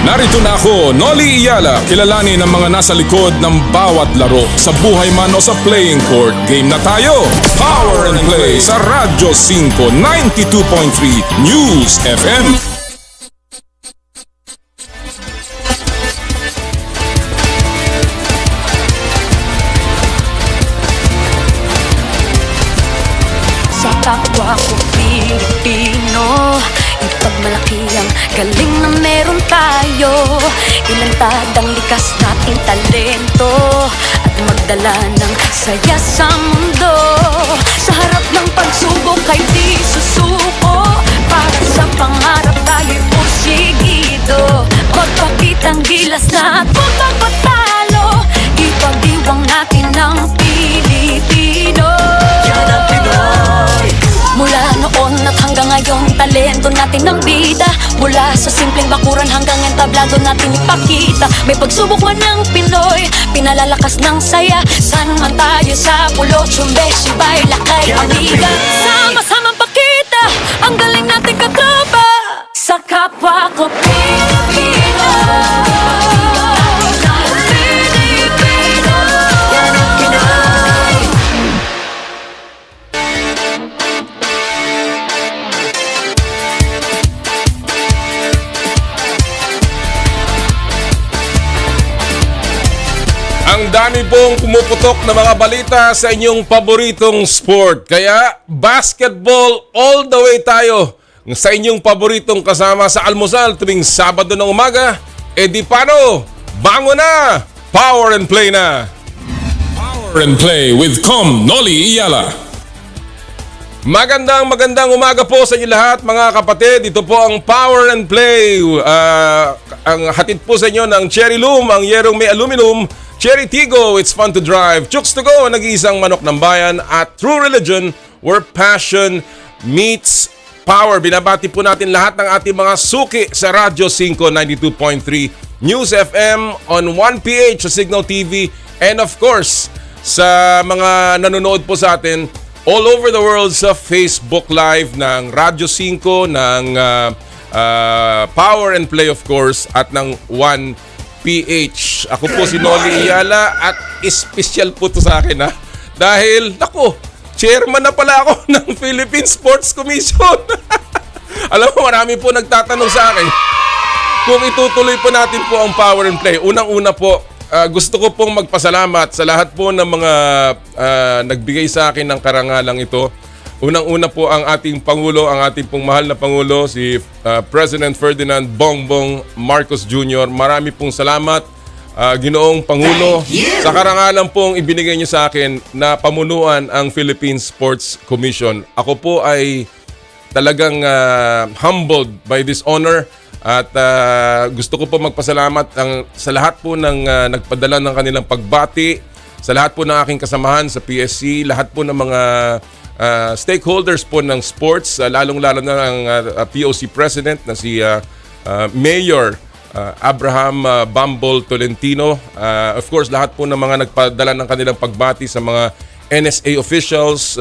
Narito na ako, Noli Eala, kilalanin ang mga nasa likod ng bawat laro. Sa buhay man o sa playing court, game na tayo! Power and Play sa Radyo 5, 92.3 News FM. Sa kapwa ko Pilipino, ipagmalaki ang galing na meron tayo. Ilantad ang likas nating talento at magdala ng saya sa mundo. Sa harap ng pagsubok ay di susuko, para sa pangarap tayo'y porsigido. Magpakitang gilas na at huwag magpatalo, ipagdiwang natin ang Pilipino. Yan ang Pinoy. Mula noon at hanggang ngayon, talento natin ang bida. Mula sa simpleng bakuran hanggang entablado natin ipakita. May pagsubok man ng Pinoy, pinalalakas ng saya. San man tayo sa pulo, tsumbe, sibay, lakay, amiga. Sama-samang pakita ang galing natin katropa. Sa kapwa ko Pilipino, Pilipino, yan ang Pinoy. Ang dami pong pumuputok na mga balita sa inyong paboritong sport. Kaya basketball all the way tayo sa inyong paboritong kasama sa almusal tuwing Sabado ng umaga. E di paano? Bango na! Power and Play na! Power and Play with Kom Noli Eala. Magandang umaga po sa inyo lahat mga kapatid. Ito po ang Power and Play. Ang hatid po sa inyo ng Cherry Loom, ang yerong may aluminum. Cherry Tigo, it's fun to drive. Chooks to go, nag-iisang manok ng bayan. At True Religion, where passion meets power. Binabati po natin lahat ng ating mga suki sa Radyo 5, 92.3 News FM, on 1PH sa Signal TV, and of course, sa mga nanonood po sa atin all over the world sa Facebook Live ng Radyo 5, ng Power and Play of course, at ng 1PH. Ako po si Noli Eala at espesyal po to sa akin dahil, naku, chairman na pala ako ng Philippine Sports Commission. Alam mo, marami po nagtatanong sa akin kung itutuloy po natin po ang Power and Play. Unang-una po, gusto ko pong magpasalamat sa lahat po ng mga nagbigay sa akin ng karangalang ito. Unang-una po ang ating Pangulo, ang ating pong mahal na Pangulo, si President Ferdinand Bongbong Marcos Jr. Marami pong salamat, Ginoong Pangulo, sa karangalan pong ibinigay niyo sa akin na pamunuan ang Philippine Sports Commission. Ako po ay talagang humbled by this honor at gusto ko po magpasalamat sa lahat po ng nagpadala ng kanilang pagbati, sa lahat po ng aking kasamahan sa PSC, lahat po ng mga stakeholders po ng sports, lalong-lalo na ang POC President na si Mayor Abraham Bambol Tolentino. Of course, lahat po ng mga nagpadala ng kanilang pagbati sa mga NSA officials,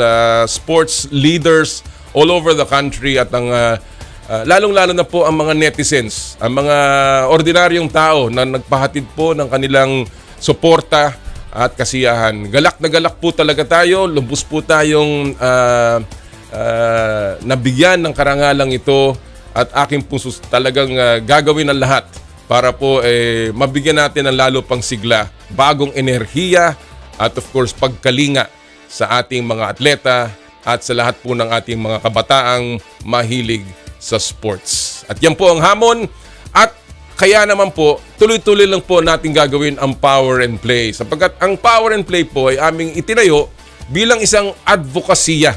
sports leaders all over the country, at ang lalong-lalo na po ang mga netizens, ang mga ordinaryong tao na nagpahatid po ng kanilang suporta at kasiyahan. Galak na galak po talaga tayo, lubos po tayong nabigyan ng karangalang ito, at aking puso talagang gagawin ang lahat para po mabigyan natin ng lalo pang sigla, bagong enerhiya, at of course pagkalinga sa ating mga atleta at sa lahat po ng ating mga kabataang mahilig sa sports. At yan po ang hamon, at kaya naman po, tuloy-tuloy lang po natin gagawin ang Power and Play. Sapagkat ang Power and Play po ay aming itinayo bilang isang advokasya.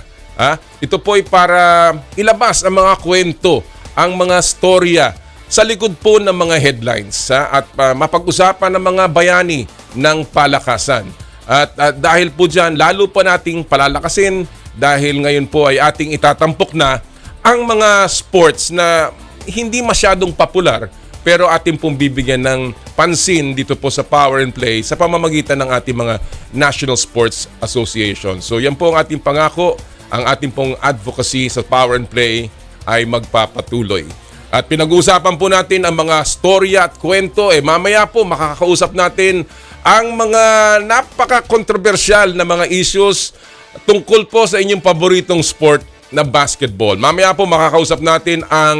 Ito po ay para ilabas ang mga kwento, ang mga storya sa likod po ng mga headlines, at mapag-usapan ng mga bayani ng palakasan. At dahil po dyan, lalo pa nating palalakasin dahil ngayon po ay ating itatampok na ang mga sports na hindi masyadong popular, pero atin pong bibigyan ng pansin dito po sa Power and Play sa pamamagitan ng ating mga National Sports Association. So yan po ang ating pangako, ang ating pong advocacy sa Power and Play ay magpapatuloy. At pinag-uusapan po natin ang mga storya at kwento. Mamaya po makakausap natin ang mga napaka-kontrobersyal na mga issues tungkol po sa inyong paboritong sport na basketball. Mamaya po makakausap natin ang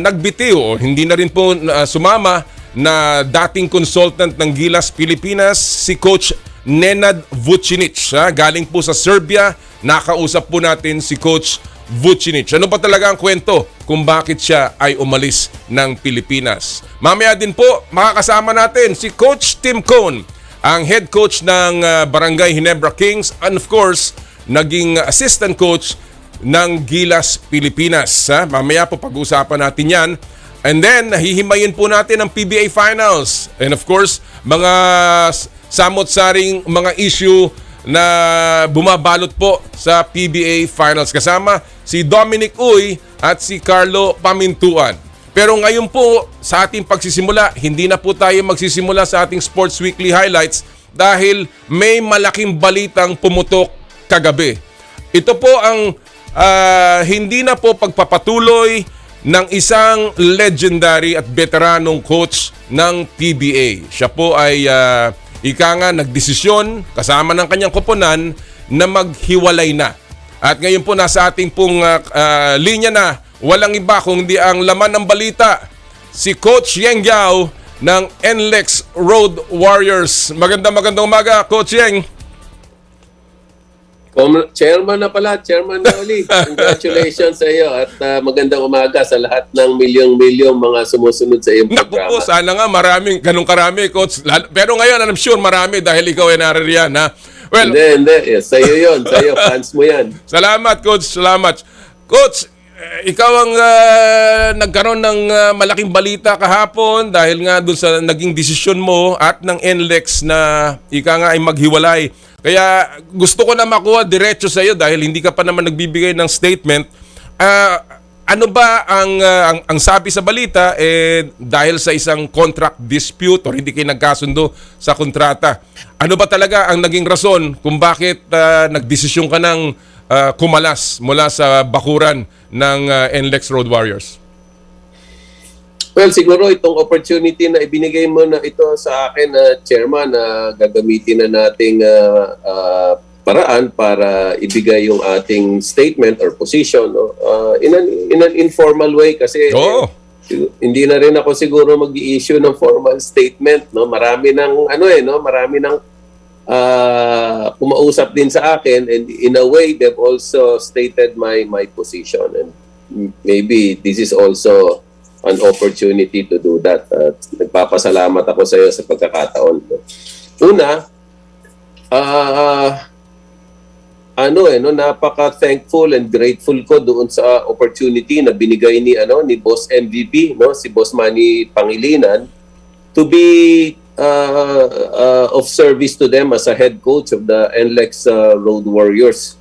nagbitiw o hindi na rin po sumama na dating consultant ng Gilas Pilpinas, si Coach Nenad Vucinic. Galing po sa Serbia, nakausap po natin si Coach Vucinic. Ano pa talaga ang kwento kung bakit siya ay umalis ng Pilipinas? Mamaya din po makakasama natin si Coach Tim Cone, ang head coach ng Barangay Ginebra Kings, and of course, naging assistant coach ng Gilas Pilpinas. Mamaya po pag-uusapan natin yan. And then, hihimayin po natin ang PBA Finals. And of course, mga samot-saring mga issue na bumabalot po sa PBA Finals. Kasama si Dominic Uy at si Carlo Pamintuan. Pero ngayon po, sa ating pagsisimula, hindi na po tayo magsisimula sa ating Sports Weekly Highlights dahil may malaking balitang pumutok kagabi. Ito po ang hindi na po pagpapatuloy ng isang legendary at veteranong coach ng PBA. Siya po ay nagdesisyon kasama ng kanyang koponan na maghiwalay na. At ngayon po nasa ating pong linya na walang iba kundi ang laman ng balita, si Coach Yeng Guiao ng NLEX Road Warriors. Magandang umaga, Coach Yeng. Chairman na pala, Chairman na uli. Congratulations sa iyo at magandang umaga sa lahat ng milyong-milyong mga sumusunod sa iyong programa. Naku po, sana nga ganun karami, Coach. Pero ngayon, I'm sure marami dahil ikaw ay naririyan, ha? Well, hindi. Yes, sa iyo yun. Sa iyo, fans mo yan. Salamat, Coach. Salamat. Coach, ikaw ang nagkaroon ng malaking balita kahapon dahil nga doon sa naging desisyon mo at ng NLEX na ay maghiwalay. Kaya gusto ko na makuha diretso sa iyo dahil hindi ka pa naman nagbibigay ng statement. Ano ba ang sabi sa balita dahil sa isang contract dispute or hindi kayo nagkasundo sa kontrata? Ano ba talaga ang naging rason kung bakit nagdesisyon ka ng kumalas mula sa bakuran ng NLEX Road Warriors? Well, siguro itong opportunity na ibinigay mo na ito sa akin, Chairman, na gagamitin na nating paraan para ibigay yung ating statement or position, no? In an informal way kasi hindi na rin ako siguro mag-i-issue ng formal statement, no? Marami ng pumausap din sa akin, and in a way they've also stated my position, and maybe this is also an opportunity to do that. Nagpapasalamat ako sa iyo sa pagkakataon. Una, napaka-thankful and grateful ko doon sa opportunity na binigay ni Boss MVP, no, si Boss Manny Pangilinan, to be of service to them as a head coach of the NLEX Road Warriors.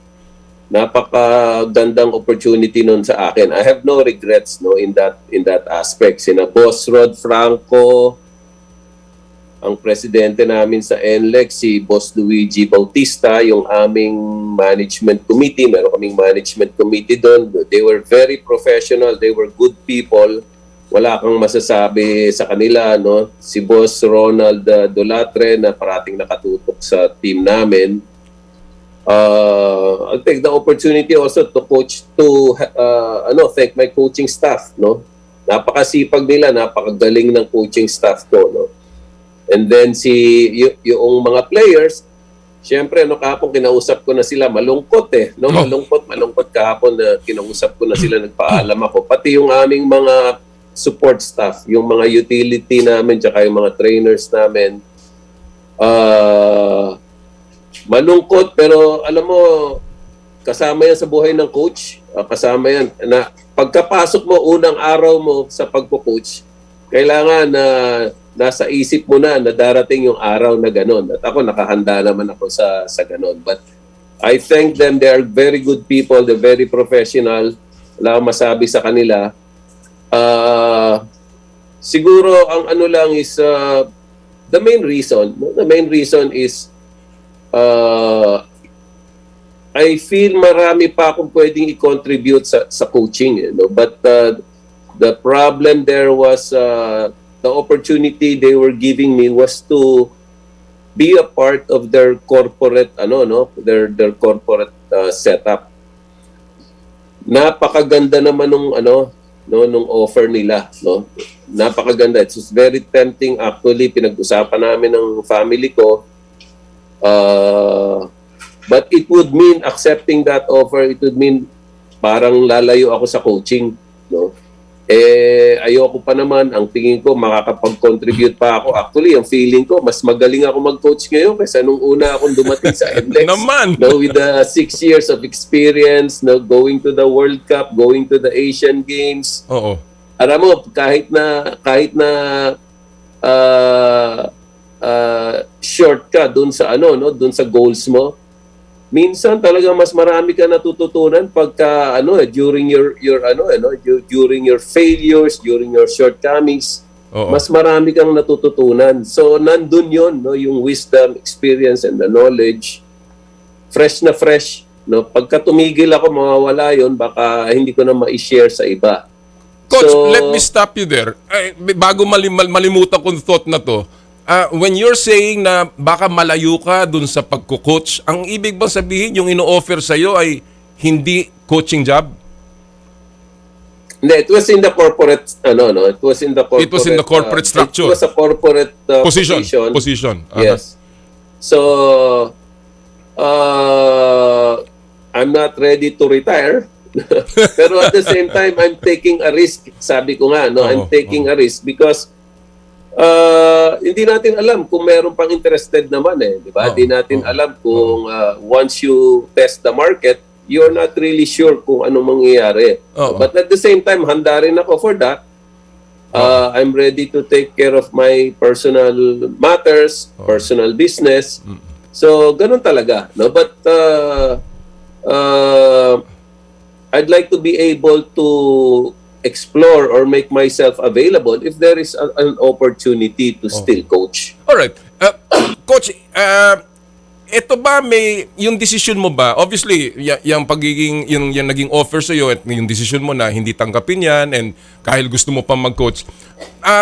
Napakagandang opportunity nun sa akin. I have no regrets, no, in that aspect. Sina Boss Rod Franco, ang presidente namin sa NLEX, si Boss Luigi Bautista, yung aming management committee. Meron kaming management committee doon. They were very professional. They were good people. Wala kang masasabi sa kanila, no? Si Boss Ronald Dolatre na parating nakatutok sa team namin. I'll take the opportunity also to thank my coaching staff, no. Napakasipag nila, napakagaling ng coaching staff ko, no. And then yung mga players, syempre kahapon kinausap ko na sila, malungkot no. Malungkot kahapon na kinausap ko na sila, nagpaalam ako, pati yung aming mga support staff, yung mga utility namin, tsaka yung mga trainers namin. Malungkot, pero alam mo, kasama yan sa buhay ng coach. Kasama yan. Na pagkapasok mo, unang araw mo sa pagpo-coach, kailangan na nasa isip mo na darating yung araw na ganon. At ako, nakahanda naman ako sa ganon. But I thank them. They are very good people. They're very professional. Wala akong masabi sa kanila. Siguro, ang lang is, the main reason is, I feel marami pa akong pwedeng i-contribute sa coaching, no? But The problem there was the opportunity they were giving me was to be a part of their corporate their corporate setup. Napakaganda naman nung offer nila, no. Napakaganda. It was very tempting actually. Pinag-usapan namin ng family ko. But it would mean accepting that offer, it would mean parang lalayo ako sa coaching, no? Ayoko pa naman. Ang tingin ko, makakapag-contribute pa ako. Actually, ang feeling ko, mas magaling ako mag-coach ngayon kaysa nung una akong dumating sa NLEX. Naman! No, with the 6 years of experience, no, going to the World Cup, going to the Asian Games. Oo. Alam mo, kahit na short ka dun sa dun sa goals mo, minsan talaga mas marami ka natututunan pagka during during your failures, during your shortcomings. Oo. Mas marami kang natututunan. So nandun 'yon, no, yung wisdom, experience and the knowledge. Fresh na fresh, no. Pagka tumigil ako, mawawala 'yon, baka hindi ko na ma-share sa iba. Coach, So, let me stop you there. Bago malimutan ko yung thought na to, when you're saying na baka malayo ka dun sa pagko-coach, ang ibig bang sabihin yung ino-offer sa'yo ay hindi coaching job? Hindi, it was in the corporate, it was in the corporate, It was in the corporate structure. It was a corporate Position. Yes. So, I'm not ready to retire. Pero at the same time, I'm taking a risk. Sabi ko nga, I'm taking a risk because hindi natin alam kung meron pang interested naman di ba? Hindi natin alam kung once you test the market, you're not really sure kung ano mangyayari. But at the same time, handa rin ako for that. I'm ready to take care of my personal matters, personal business. So, ganun talaga, no? But I'd like to be able to explore or make myself available if there is an opportunity to still coach. Alright. Coach, ito ba yung decision mo ba? Obviously, yung pagiging, yung naging offer sa'yo at yung decision mo na hindi tanggapin yan and kahit gusto mo pa mag-coach,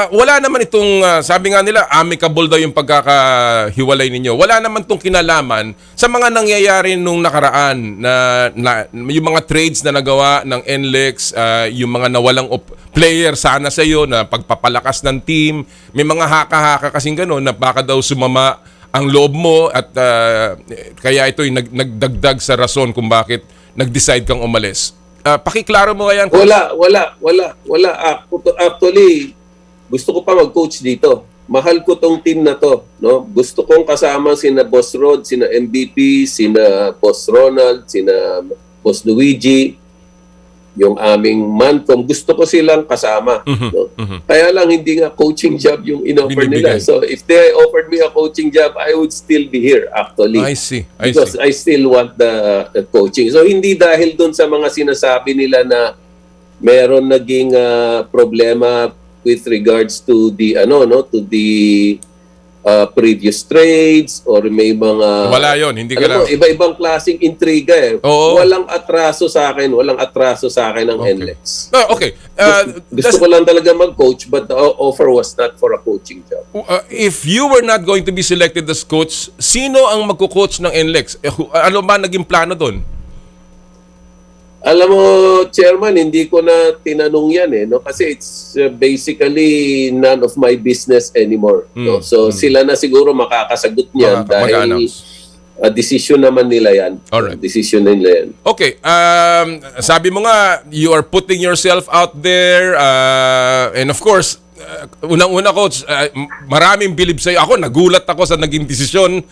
wala naman itong, sabi nga nila, amicable daw yung pagkakahiwalay ninyo. Wala naman itong kinalaman sa mga nangyayari nung nakaraan na yung mga trades na nagawa ng NLEX, yung mga nawalang player sana sa'yo na pagpapalakas ng team, may mga haka-haka kasing gano'n na baka daw sumama ang loob mo at kaya ito'y nagdagdag sa rason kung bakit nag-decide kang umalis. Pakiklaro mo kaya. Wala. Actually, gusto ko pa mag-coach dito. Mahal ko tong team na to, no? Gusto kong kasama sina Boss Rod, sina MVP, sina Boss Ronald, sina Boss Luigi, yung aming mantom. Gusto ko silang kasama, no? Kaya lang hindi nga coaching job yung in-offer nila. So if they offered me a coaching job, I would still be here actually. I see. Because I still want the coaching. So hindi dahil dun sa mga sinasabi nila na meron naging problema with regards to the previous trades or may mga wala yon, hindi ka lang. Iba-ibang klaseng intriga Walang atraso sa akin ng NLEX. Okay. Gusto ko lang talaga mag-coach but the offer was not for a coaching job. If you were not going to be selected as coach, sino ang magko-coach ng NLEX? Ano ba naging plano doon? Alam mo, Chairman, hindi ko na tinanong yan no? Kasi it's basically none of my business anymore. No? So sila na siguro makakasagot niyan dahil decision naman nila yan. Alright. Decision nila yan. Okay. Sabi mo nga, you are putting yourself out there and of course, unang-una coach, maraming bilib sa'yo. Ako, nagulat ako sa naging desisyon.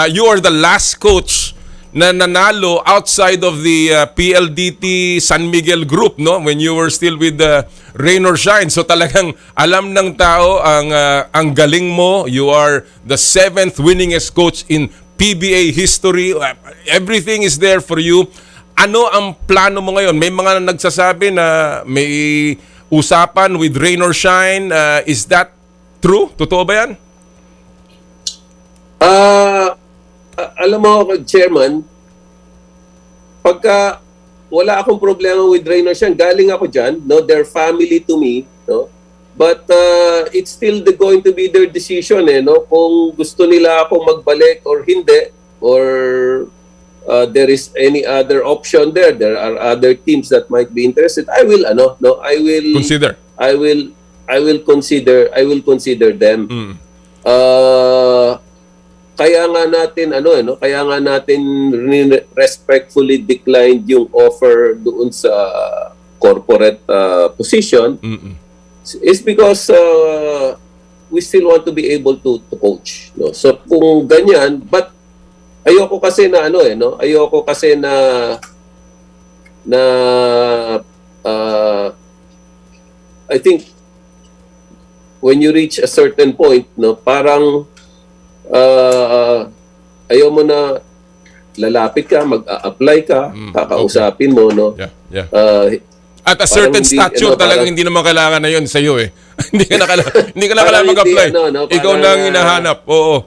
You are the last coach na nanalo outside of the PLDT San Miguel group, no, when you were still with Rain or Shine. So talagang alam ng tao ang galing mo. You are the 7th winningest coach in PBA history. Everything is there for you. Ano ang plano mo ngayon? May mga nagsasabi na may usapan with Rain or Shine. Is that true? Totoo ba yan? Alam mo, Chairman, pagka wala akong problema with Reynolds yan. Galing ako dyan, no? They're family to me, no? But it's still going to be their decision, no? Kung gusto nila akong magbalik or hindi, or there is any other option there. There are other teams that might be interested. I will Consider. I will consider them. Kaya nga natin respectfully declined yung offer doon sa corporate position. Is because we still want to be able to coach, no? So kung ganyan, but ayoko kasi na I think when you reach a certain point, no, parang ayaw mo na lalapit ka, mag-a-apply ka, kakausapin mo, no? Yeah. At a certain stature talagang hindi naman kailangan na yun sa iyo eh. hindi ka na kailangan mag-apply. Ikaw lang hinahanap. Oo.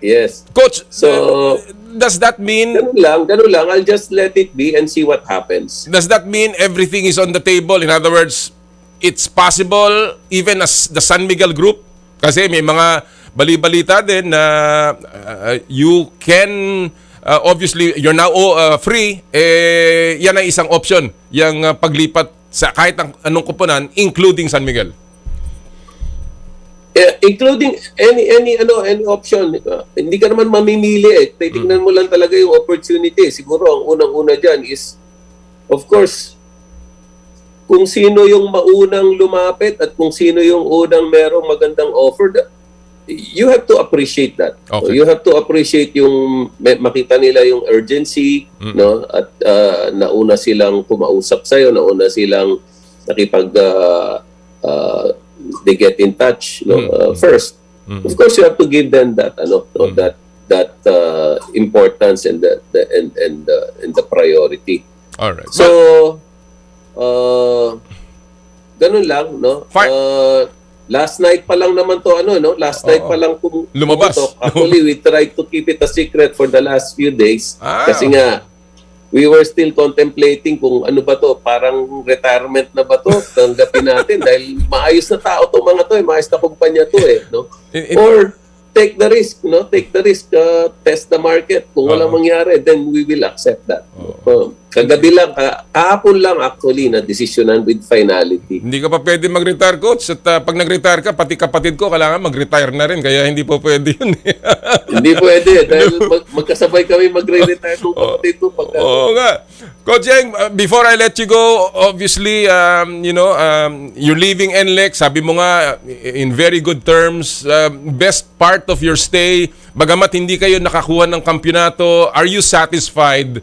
Yes. Coach, so does that mean ganun lang, I'll just let it be and see what happens. Does that mean everything is on the table? In other words, it's possible even as the San Miguel group, kasi may mga bali-balita din na you can obviously you're now free, yan ay isang option, yung paglipat sa kahit anong koponan, including San Miguel. Including any option. Hindi ka naman mamimili eh. Titingnan mo lang talaga yung opportunity. Siguro ang unang-una diyan is, of course, kung sino yung maunang lumapit at kung sino yung unang merong magandang offer, you have to appreciate that. Okay. You have to appreciate yung makita nila yung urgency, no? At nauna silang kumausap sa iyo, nauna silang nakipag they get in touch, no? First. Of course you have to give them that that importance and the priority. All right. So ganun lang, no? Last night pa lang naman to last night pa lang lumabas. Actually, we tried to keep it a secret for the last few days kasi Okay. nga we were still contemplating kung ano ba to, parang retirement na ba to, tanggapin natin dahil maayos na tao to mga to, maayos na kumpanya to no? Or take the risk, test the market. Kung walang mangyari, then we will accept that. Kagabi lang, kahapon lang actually na desisyonan with finality. Hindi ka pa pwede mag-retire, coach. At pag nag-retire ka, pati kapatid ko kailangan mag-retire na rin. Kaya hindi po pwede yun. Hindi pwede. Dahil magkasabay kami magre-retire ng kapatid ko. Oo nga. Coach Yeng, before I let you go, obviously, you're leaving NLEX. Sabi mo nga, in very good terms, best part of your stay. Bagamat hindi kayo nakakuha ng kampyonato, are you satisfied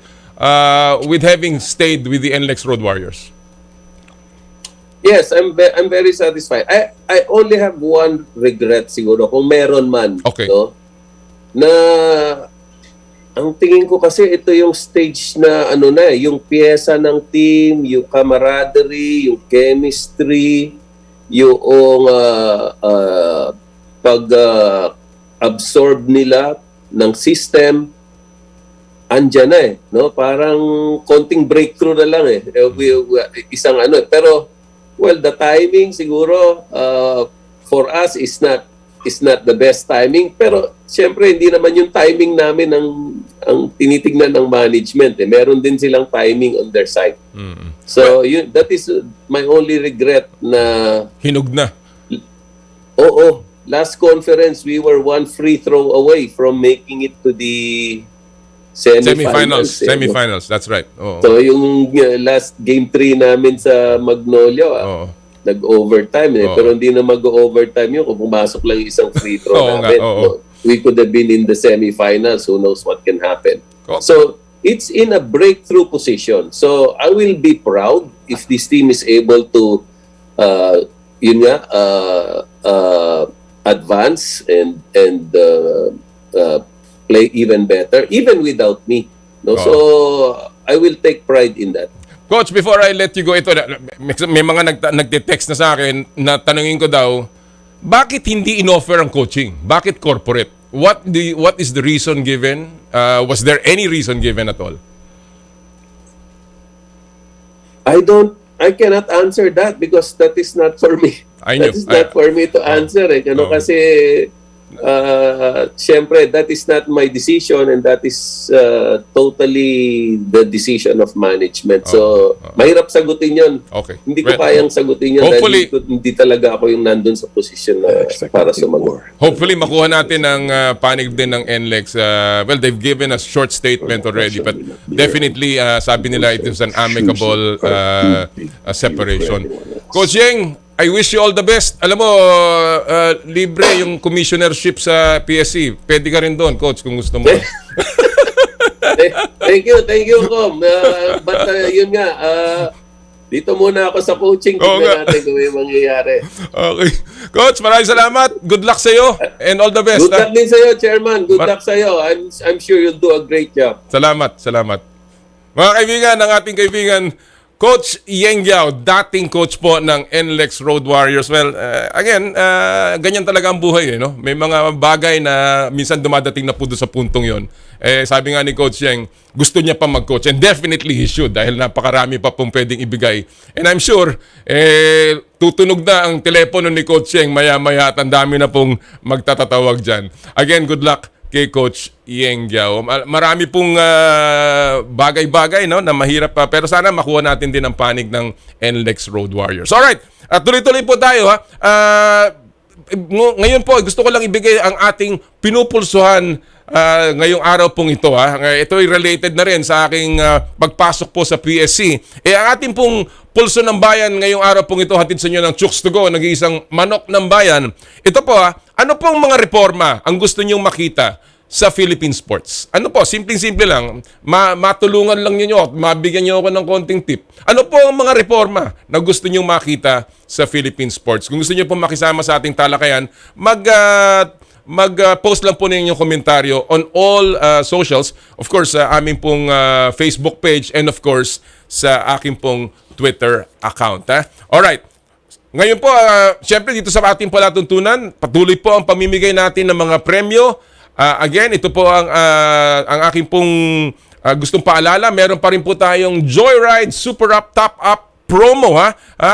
with having stayed with the NLEX Road Warriors? Yes, I'm very satisfied. I only have one regret siguro, kung meron man. Okay. No? Na ang tingin ko kasi ito yung stage na yung piyesa ng team, yung camaraderie, yung chemistry, yung pag-absorb nila ng system, andyan na no? Parang konting breakthrough na lang isang pero well, the timing siguro for us is not the best timing, pero siyempre hindi naman yung timing namin ang tinitingnan ng management meron din silang timing on their side. So that is my only regret na Hinug na. Oo, last conference we were one free throw away from making it to the Semifinals, that's right. Oo. So yung last game 3 namin sa Magnolia, nag-overtime pero hindi na mag-overtime yun kung pumasok lang isang free throw namin. No? We could have been in the semifinals. Who knows what can happen. So it's in a breakthrough position. So I will be proud if this team is able to advance and play even better, even without me. No? So I will take pride in that. Coach, before I let you go, ito, may mga nagte-text na sa akin na tanungin ko daw, bakit hindi in-offer ang coaching? Bakit corporate? What is the reason given? Was there any reason given at all? I cannot answer that because that is not for me. I know. That is not for me to answer. Kasi siyempre, that is not my decision and that is totally the decision of management. So, mahirap sagutin yun. Okay. Hindi ko kayang sagutin yun Hopefully, dahil hindi talaga ako yung nandun sa posisyon na para sumagot. hopefully, makuha natin ang panig din ng NLEX. Well, they've given a short statement already, but definitely, sabi nila, it is an amicable separation. Coach Yeng, I wish you all the best. Alam mo, libre yung commissionership sa PSC. Pwede ka rin doon, Coach, kung gusto mo. Thank you, Kom. But yun nga, dito muna ako sa coaching. Tingnan natin kung may mangyayari. Okay. Coach, maraming salamat. Good luck sa iyo and all the best. Good luck din sa iyo, Chairman. Good luck sa iyo. I'm sure you'll do a great job. Salamat. Mga kaibigan, ang ating kaibigan, Coach Yeng Guiao, dating coach po ng NLEX Road Warriors. Well, again, ganyan talaga ang buhay. No? May mga bagay na minsan dumadating na po doon sa puntong yon. Sabi nga ni Coach Yeng, gusto niya pa mag-coach. And definitely he should dahil napakarami pa pong pwedeng ibigay. And I'm sure, tutunog na ang telepono ni Coach Yeng maya-maya at ang dami na pong magtatatawag dyan. Again, good luck kay Coach Yeng Guiao. Marami pong bagay-bagay no, na mahirap pa. Pero sana makuha natin din ang panig ng NLEX Road Warriors. Alright, tuloy-tuloy po tayo. Ngayon po, gusto ko lang ibigay ang ating pinupulsuhan ngayong araw pong ito. Ito ay related na rin sa aking pagpasok po sa PSC. Ang ating pong pulso ng bayan ngayong araw pong ito, hatid sa inyo ng Chooks to Go, nag-iisang manok ng bayan. Ito po, ano pong mga reforma ang gusto nyong makita sa Philippine sports? Ano po, simpleng-simple lang, matulungan lang ninyo at mabigyan nyo ako ng konting tip. Ano po ang mga reforma na gusto nyong makita sa Philippine sports? Kung gusto nyo po makisama sa ating talakayan, mag-post lang po ninyo komentaryo on all socials. Of course, sa aming pong Facebook page and of course, sa aking pong Twitter account. Alright. Ngayon po, syempre dito sa ating palatuntunan, patuloy po ang pamimigay natin ng mga premyo. Again, ito po ang aking pong gustong paalala. Meron pa rin po tayong Joyride Super Up Top Up promo.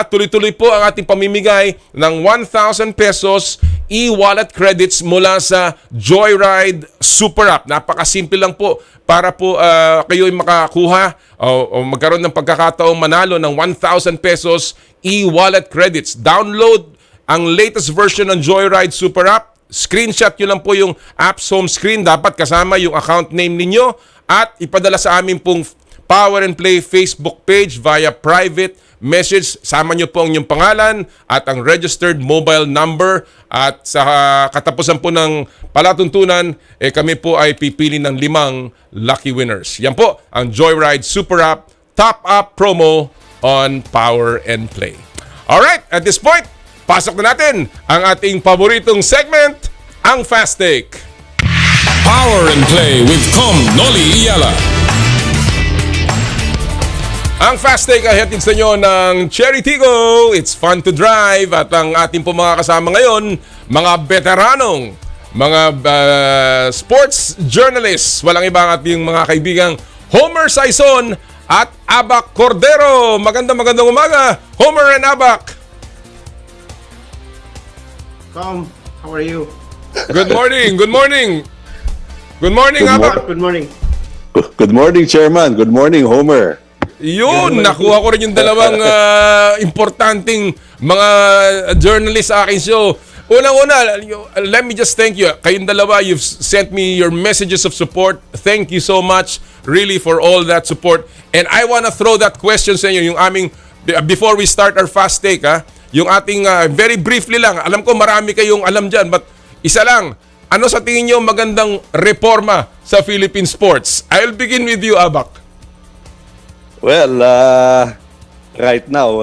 Tuloy-tuloy po ang ating pamimigay ng 1,000 pesos e-wallet credits mula sa Joyride Super Up. Napakasimple lang po para po kayo ay makakuha o magkaroon ng pagkakataong manalo ng 1,000 pesos e-wallet credits. Download ang latest version ng Joyride Super App. Screenshot nyo lang po yung app's home screen. Dapat kasama yung account name ninyo at ipadala sa amin pong Power and Play Facebook page via private message. Sama nyo po ang inyong pangalan at ang registered mobile number. At sa katapusan po ng palatuntunan, kami po ay pipili ng 5 lucky winners. Yan po ang Joyride Super App Top Up promo on Power and Play. Alright, at this point, pasok na natin ang ating paboritong segment, ang Fast Take. Power and Play with Kom Noli Eala. Ang Fast Take ay hatid sa inyo ng Cherry Tigo. It's fun to drive. At ang ating po mga kasama ngayon, mga veteranong, mga sports journalists. Walang iba ang ating mga kaibigang Homer Saison at Abac Cordero. Magandang umaga, Homer and Abac. Kom, how are you? Good morning. Good morning, Abac. Good morning. Good morning, Chairman. Good morning, Homer. Yun, nakuha ko rin yung dalawang importanteng mga journalists sa aking show. Unang-una, let me just thank you. Kayong dalawa, you've sent me your messages of support. Thank you so much, really, for all that support. And I want to throw that question sa inyo, yung aming, before we start our Fast Take, yung ating, very briefly lang, alam ko marami kayong alam dyan, but isa lang, ano sa tingin nyo magandang reforma sa Philippine sports? I'll begin with you, Abac. Well, right now,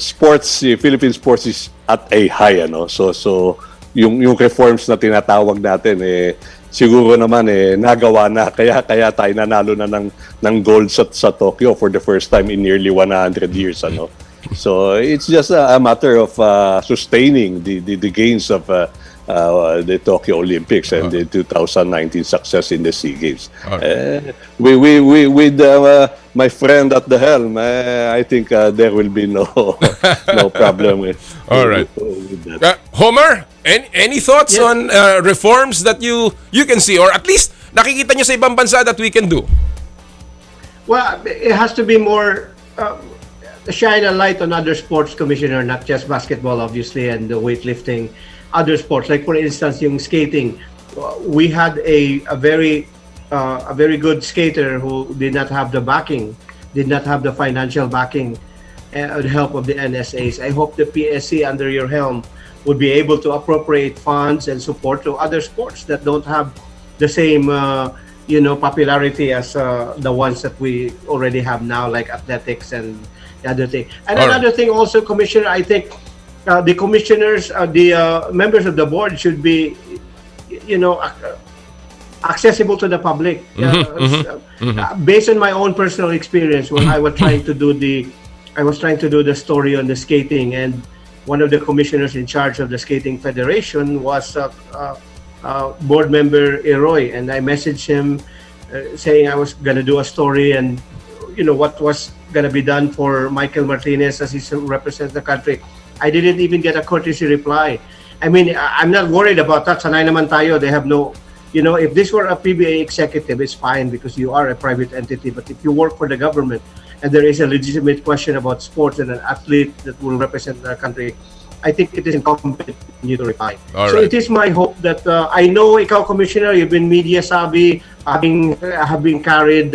Philippine sports is at a high, ano. So yung reforms na tinatawag natin, siguro naman nagawa na, kaya tayo nanalo na ng gold sa Tokyo for the first time in nearly 100 years, ano. So it's just a matter of sustaining the gains of the Tokyo Olympics and the 2019 success in the SEA Games. Alright. With my friend at the helm, I think there will be no problem with, Alright. with that. Homer, any thoughts on reforms that you can see, or at least nakikita nyo sa ibang bansa that we can do? Well, it has to be more shine a light on other sports, Commissioner, not just basketball, obviously, and the weightlifting, other sports. Like for instance, yung skating, we had a very good skater who did not have the backing, did not have the financial backing and help of the NSAs. I hope the PSC under your helm would be able to appropriate funds and support to other sports that don't have the same popularity as the ones that we already have now, like athletics and the other thing. And All right. another thing also, Commissioner, I think the commissioners, the members of the board should be, accessible to the public. Based on my own personal experience, when I was trying to do the story on the skating, and one of the commissioners in charge of the Skating Federation was board member Eroy, and I messaged him saying I was going to do a story and what was going to be done for Michael Martinez as he represents the country. I didn't even get a courtesy reply. I mean, I'm not worried about that. Sanay naman tayo. They have no, if this were a PBA executive, it's fine because you are a private entity. But if you work for the government and there is a legitimate question about sports and an athlete that will represent our country, I think it is incumbent on you to reply. All So right. it is my hope that I know ikaw, Commissioner, you've been media savvy, having carried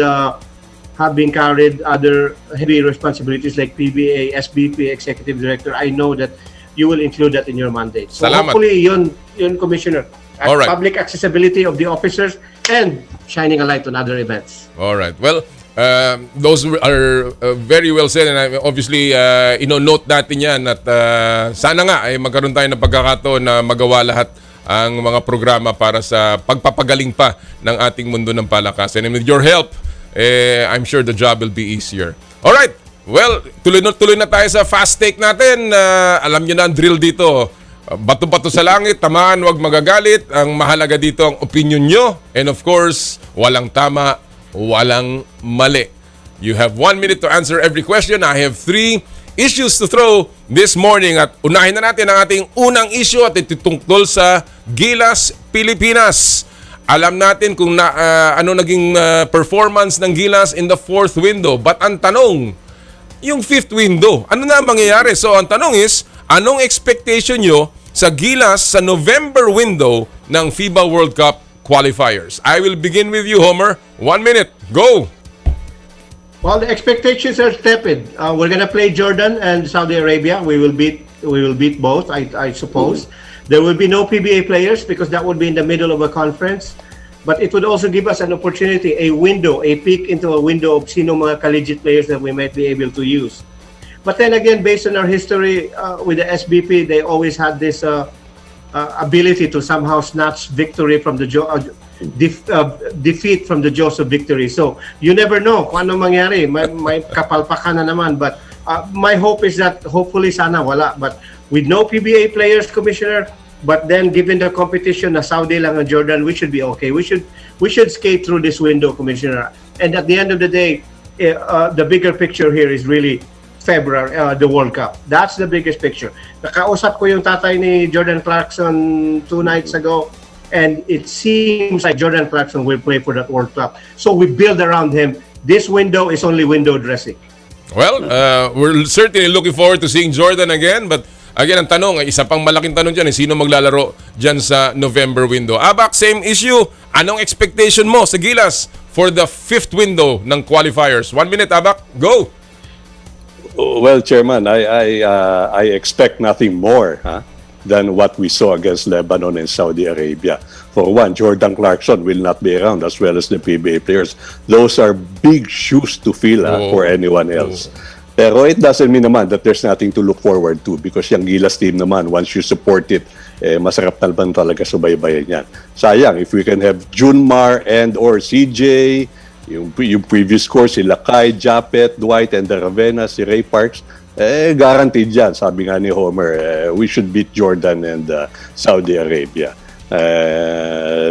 other heavy responsibilities like PBA, SBP, Executive Director. I know that you will include that in your mandate. So Salamat. hopefully yun, Commissioner. All right. Public accessibility of the officers and shining a light on other events. All right. Well, those are very well said, and obviously note natin yan at sana nga ay magkaroon tayo ng pagkakataon na magawa lahat ang mga programa para sa pagpapagaling pa ng ating mundo ng palakasan. And with your help, I'm sure the job will be easier. All right. Well, tuloy na tayo sa fast take natin. Alam niyo na ang drill dito. Bato-bato sa langit, tamaan, wag magagalit. Ang mahalaga dito ang opinion nyo. And of course, walang tama, walang mali. You have 1 minute to answer every question. I have 3 issues to throw this morning. At unahin na natin ang ating unang issue at ito tungkol sa Gilas Pilpinas. Alam natin kung ano naging performance ng Gilas in the 4th window. But ang tanong, yung 5th window, ano na mangyayari? So ang tanong is, anong expectation nyo sa Gilas sa November window ng FIBA World Cup qualifiers? I will begin with you, Homer. 1 minute. Go! Well, the expectations are tepid. We're gonna play Jordan and Saudi Arabia. We will beat both, I suppose. There will be no PBA players because that would be in the middle of a conference. But it would also give us an opportunity, a window, a peek into a window of sino mga collegiate players that we might be able to use. But then again, based on our history with the SBP, they always had this ability to somehow snatch victory from the defeat from the jaws of victory. So you never know kung ano mangyari. May kapalpakan na naman. But my hope is that hopefully sana wala. But with no PBA players, Commissioner, but then given the competition na Saudi lang and Jordan, we should be okay. We should skate through this window, Commissioner. And at the end of the day, the bigger picture here is really February, the World Cup. That's the biggest picture. Nakausap ko yung tatay ni Jordan Clarkson 2 nights ago, and it seems like Jordan Clarkson will play for that World Cup. So we build around him. This window is only window dressing. Well, we're certainly looking forward to seeing Jordan again. But again, ang tanong, isa pang malaking tanong dyan, sino maglalaro dyan sa November window? Abak, same issue. Anong expectation mo sa Gilas for the 5th window ng qualifiers? 1 minute, Abak. Go! Well, Chairman, I expect nothing more than what we saw against Lebanon and Saudi Arabia. For one, Jordan Clarkson will not be around, as well as the PBA players. Those are big shoes to fill for anyone else. Pero it doesn't mean naman that there's nothing to look forward to, because yung Gilas team naman, once you support it, masarap naman talaga subaybayan yan. Sayang, if we can have Junmar and or CJ, yung previous course, si Lakay, Japet, Dwight, and the Ravenna, si Ray Parks, guaranteed yan. Sabi nga ni Homer, we should beat Jordan and Saudi Arabia.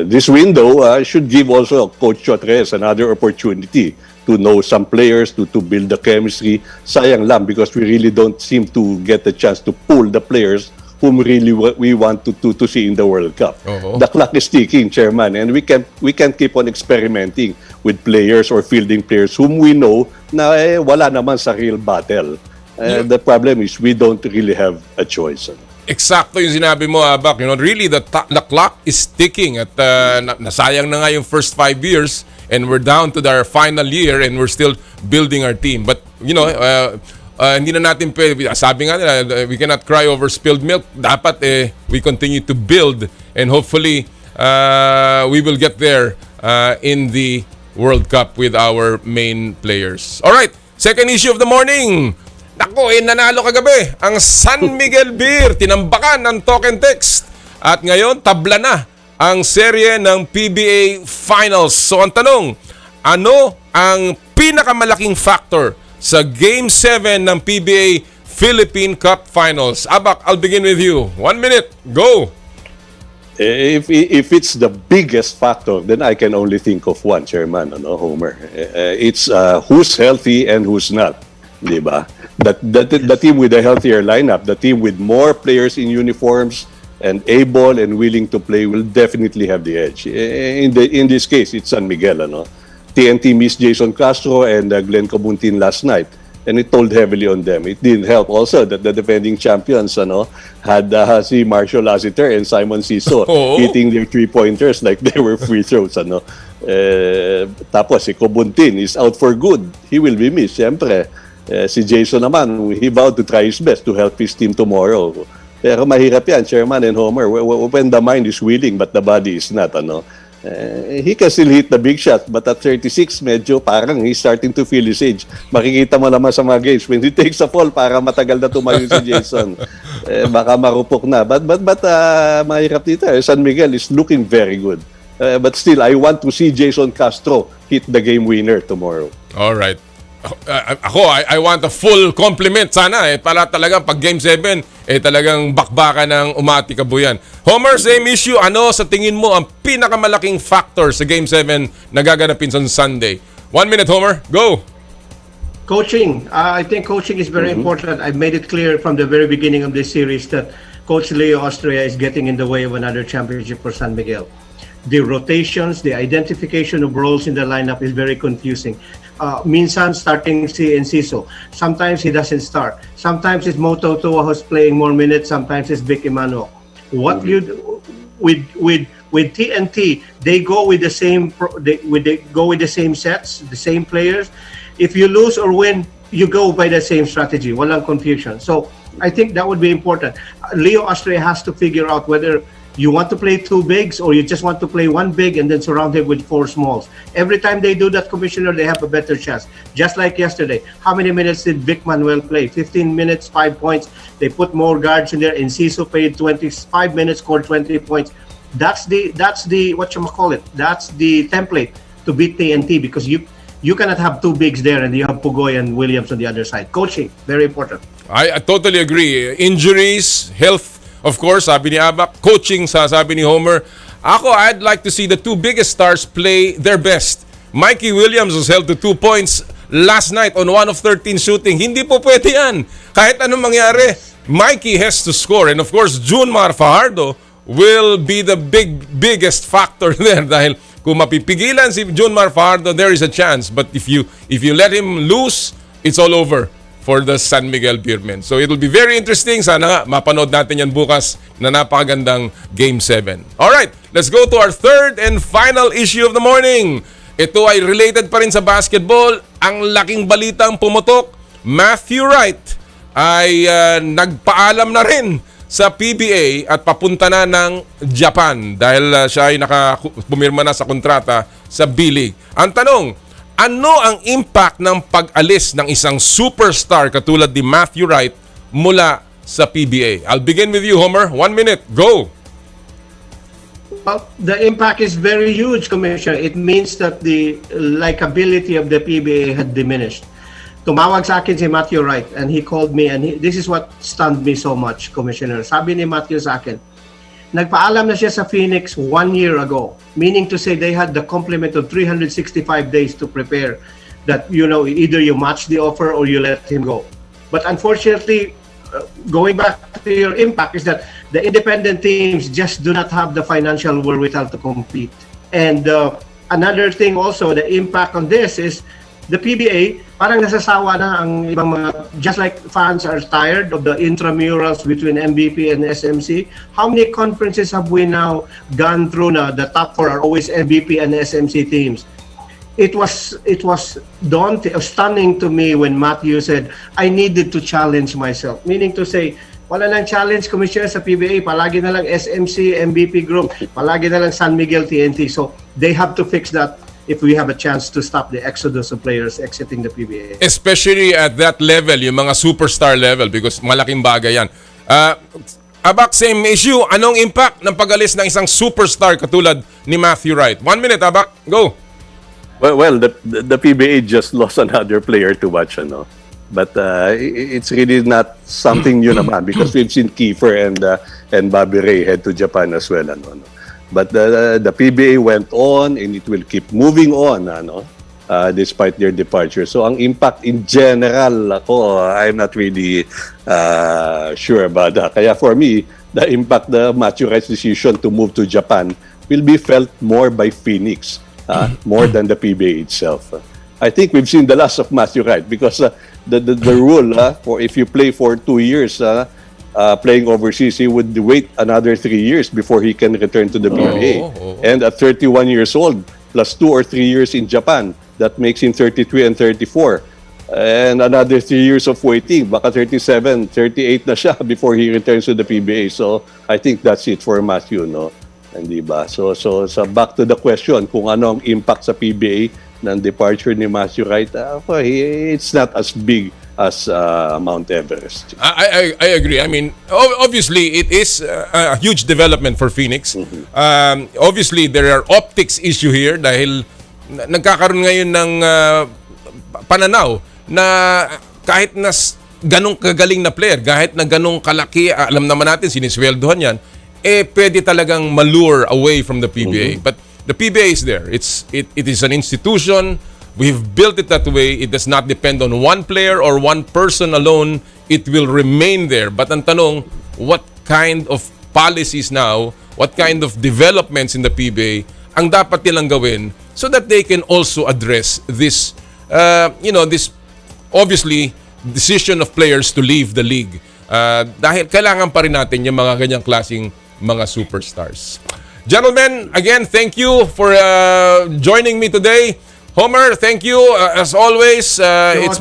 This window should give also Coach Chotres another opportunity to know some players, to build the chemistry. Sayang lang because we really don't seem to get the chance to pull the players whom really we want to see in the World Cup. The clock is ticking, Chairman, and we can keep on experimenting with players or fielding players whom we know na wala naman sa real battle. The problem is we don't really have a choice. Eksakto yung sinabi mo, Abak. Really, the clock is ticking at nasayang na nga yung first 5 years and we're down to our final year and we're still building our team. But, hindi na natin pwede. Sabi nga nila, we cannot cry over spilled milk. Dapat we continue to build and hopefully we will get there in the World Cup with our main players. Alright, second issue of the morning. Naku, nanalo kagabi ang San Miguel Beer. Tinambakan ng token text. At ngayon, tabla na ang serye ng PBA Finals. So ang tanong, ano ang pinakamalaking factor sa Game 7 ng PBA Philippine Cup Finals? Abak, I'll begin with you. 1 minute, go! If it's the biggest factor, then I can only think of one, Chairman, Homer. It's who's healthy and who's not. Diba? The team with a healthier lineup, the team with more players in uniforms and able and willing to play will definitely have the edge. In this case, it's San Miguel. TNT missed Jason Castro and Glenn Cabuntin last night, and it told heavily on them. It didn't help also that the defending champions had si Marshall Lassiter and Simon Siso hitting their 3-pointers like they were free throws. Tapos si Cabuntin is out for good. He will be missed, siyempre. Si Jason naman, he vowed to try his best to help his team tomorrow. Pero mahirap yan, Chairman and Homer, when the mind is willing but the body is not. He can still hit the big shot, but at 36, medyo parang he's starting to feel his age. Makikita mo naman sa mga games, when he takes a fall, para matagal na tumayo si Jason. Baka marupok na. But mahirap dito. San Miguel is looking very good. But still, I want to see Jason Castro hit the game winner tomorrow. All right. I want a full compliment sana para talagang pag Game 7 talagang bakbakan ng umati kabuyan. Homer, same issue. Ano sa tingin mo ang pinakamalaking factor sa Game 7 na gaganapin sa Sunday? 1 minute, Homer. Go! Coaching. I think coaching is very important. I've made it clear from the very beginning of this series that Coach Leo Austria is getting in the way of another championship for San Miguel. The rotations, the identification of roles in the lineup is very confusing. Minsan starting si Enciso. Sometimes he doesn't start. Sometimes it's Moto Tua who's playing more minutes. Sometimes it's Vic Emmanuel. What you do with TNT, they go with the same sets, the same players. If you lose or win, you go by the same strategy. Walang confusion. So I think that would be important. Leo Austria has to figure out whether you want to play 2 bigs or you just want to play 1 big and then surround him with 4 smalls. Every time they do that, Commissioner, they have a better chance. Just like yesterday. How many minutes did Vic Manuel play? 15 minutes, 5 points. They put more guards in there. Enciso played 25 minutes, scored 20 points. That's the whatchamacallit. That's the template to beat TNT because you cannot have 2 bigs there and you have Pugoy and Williams on the other side. Coaching, very important. I totally agree. Injuries, health, of course, sabi ni Abak, coaching, sabi ni Homer. Ako, I'd like to see the 2 biggest stars play their best. Mikey Williams was held to 2 points last night on 1 of 13 shooting. Hindi po pwede yan. Kahit anong mangyari, Mikey has to score. And of course, Junmar Fajardo will be the biggest factor there dahil kung mapipigilan si Junmar Fajardo, there is a chance. But if you let him loose, it's all over for the San Miguel Beermen. So it'll be very interesting. Sana nga mapanood natin yan bukas na napakagandang Game 7. Alright, let's go to our third and final issue of the morning. Ito ay related pa rin sa basketball. Ang laking balitang pumutok, Matthew Wright ay nagpaalam na rin sa PBA at papunta na ng Japan dahil siya ay pumirma na sa kontrata sa B-League. Ang tanong, ano ang impact ng pag-alis ng isang superstar katulad ni Matthew Wright mula sa PBA? I'll begin with you, Homer. 1 minute. Go! Well, the impact is very huge, Commissioner. It means that the likability of the PBA had diminished. tumawag sa akin si Matthew Wright and he called me and this is what stunned me so much, Commissioner. Sabi ni Matthew sa akin, nagpaalam na siya sa Phoenix 1 year ago, meaning to say they had the complement of 365 days to prepare that, either you match the offer or you let him go. But unfortunately, going back to your impact is that the independent teams just do not have the financial wherewithal to compete. And another thing also, the impact on this is the PBA, parang nasasawa na ang ibang mga, just like fans are tired of the intramurals between MVP and SMC. How many conferences have we now gone through na the top 4 are always MVP and SMC teams? It was daunting, stunning to me when Matthew said, I needed to challenge myself. Meaning to say, wala nang challenge, Commissioner, sa PBA. Palagi na lang SMC, MVP group. Palagi na lang San Miguel, TNT. So they have to fix that if we have a chance to stop the exodus of players exiting the PBA. Especially at that level, yung mga superstar level, because malaking bagay yan. Abak, same issue. Anong impact ng pag-alis ng isang superstar katulad ni Matthew Wright? 1 minute, Abak. Go. Well, the PBA just lost another player to watch, ano. But it's really not something new naman because we've seen Kiefer and Bobby Ray head to Japan as well, ano. But the PBA went on and it will keep moving on, despite their departure. So ang impact in general, I'm not really sure about that. Kaya for me, the impact, the Matthew Wright's decision to move to Japan will be felt more by Phoenix, more than the PBA itself. I think we've seen the last of Matthew Wright because the rule, for if you play for 2 years, playing overseas, he would wait another 3 years before he can return to the PBA. And at 31 years old, plus 2 or 3 years in Japan, that makes him 33 and 34. And another 3 years of waiting, baka 37, 38 na siya before he returns to the PBA. So I think that's it for Matthew, no? Hindi ba? So back to the question, kung ano ang impact sa PBA ng departure ni Matthew Wright, it's not as big as Mount Everest. I agree. I mean, obviously, it is a huge development for Phoenix. Obviously, there are optics issue here dahil nagkakaroon ngayon ng pananaw na kahit na ganong kagaling na player, kahit na ganong kalaki, alam naman natin, sinisweldohan yan, pwede talagang malure away from the PBA. But the PBA is there. It is an institution. We've built it that way. It does not depend on one player or one person alone. It will remain there. But ang tanong, what kind of policies now, what kind of developments in the PBA ang dapat nilang gawin so that they can also address this, this obviously decision of players to leave the league. Dahil kailangan pa rin natin yung mga ganyang klaseng mga superstars. Gentlemen, again, thank you for joining me today. Homer, thank you as always. It's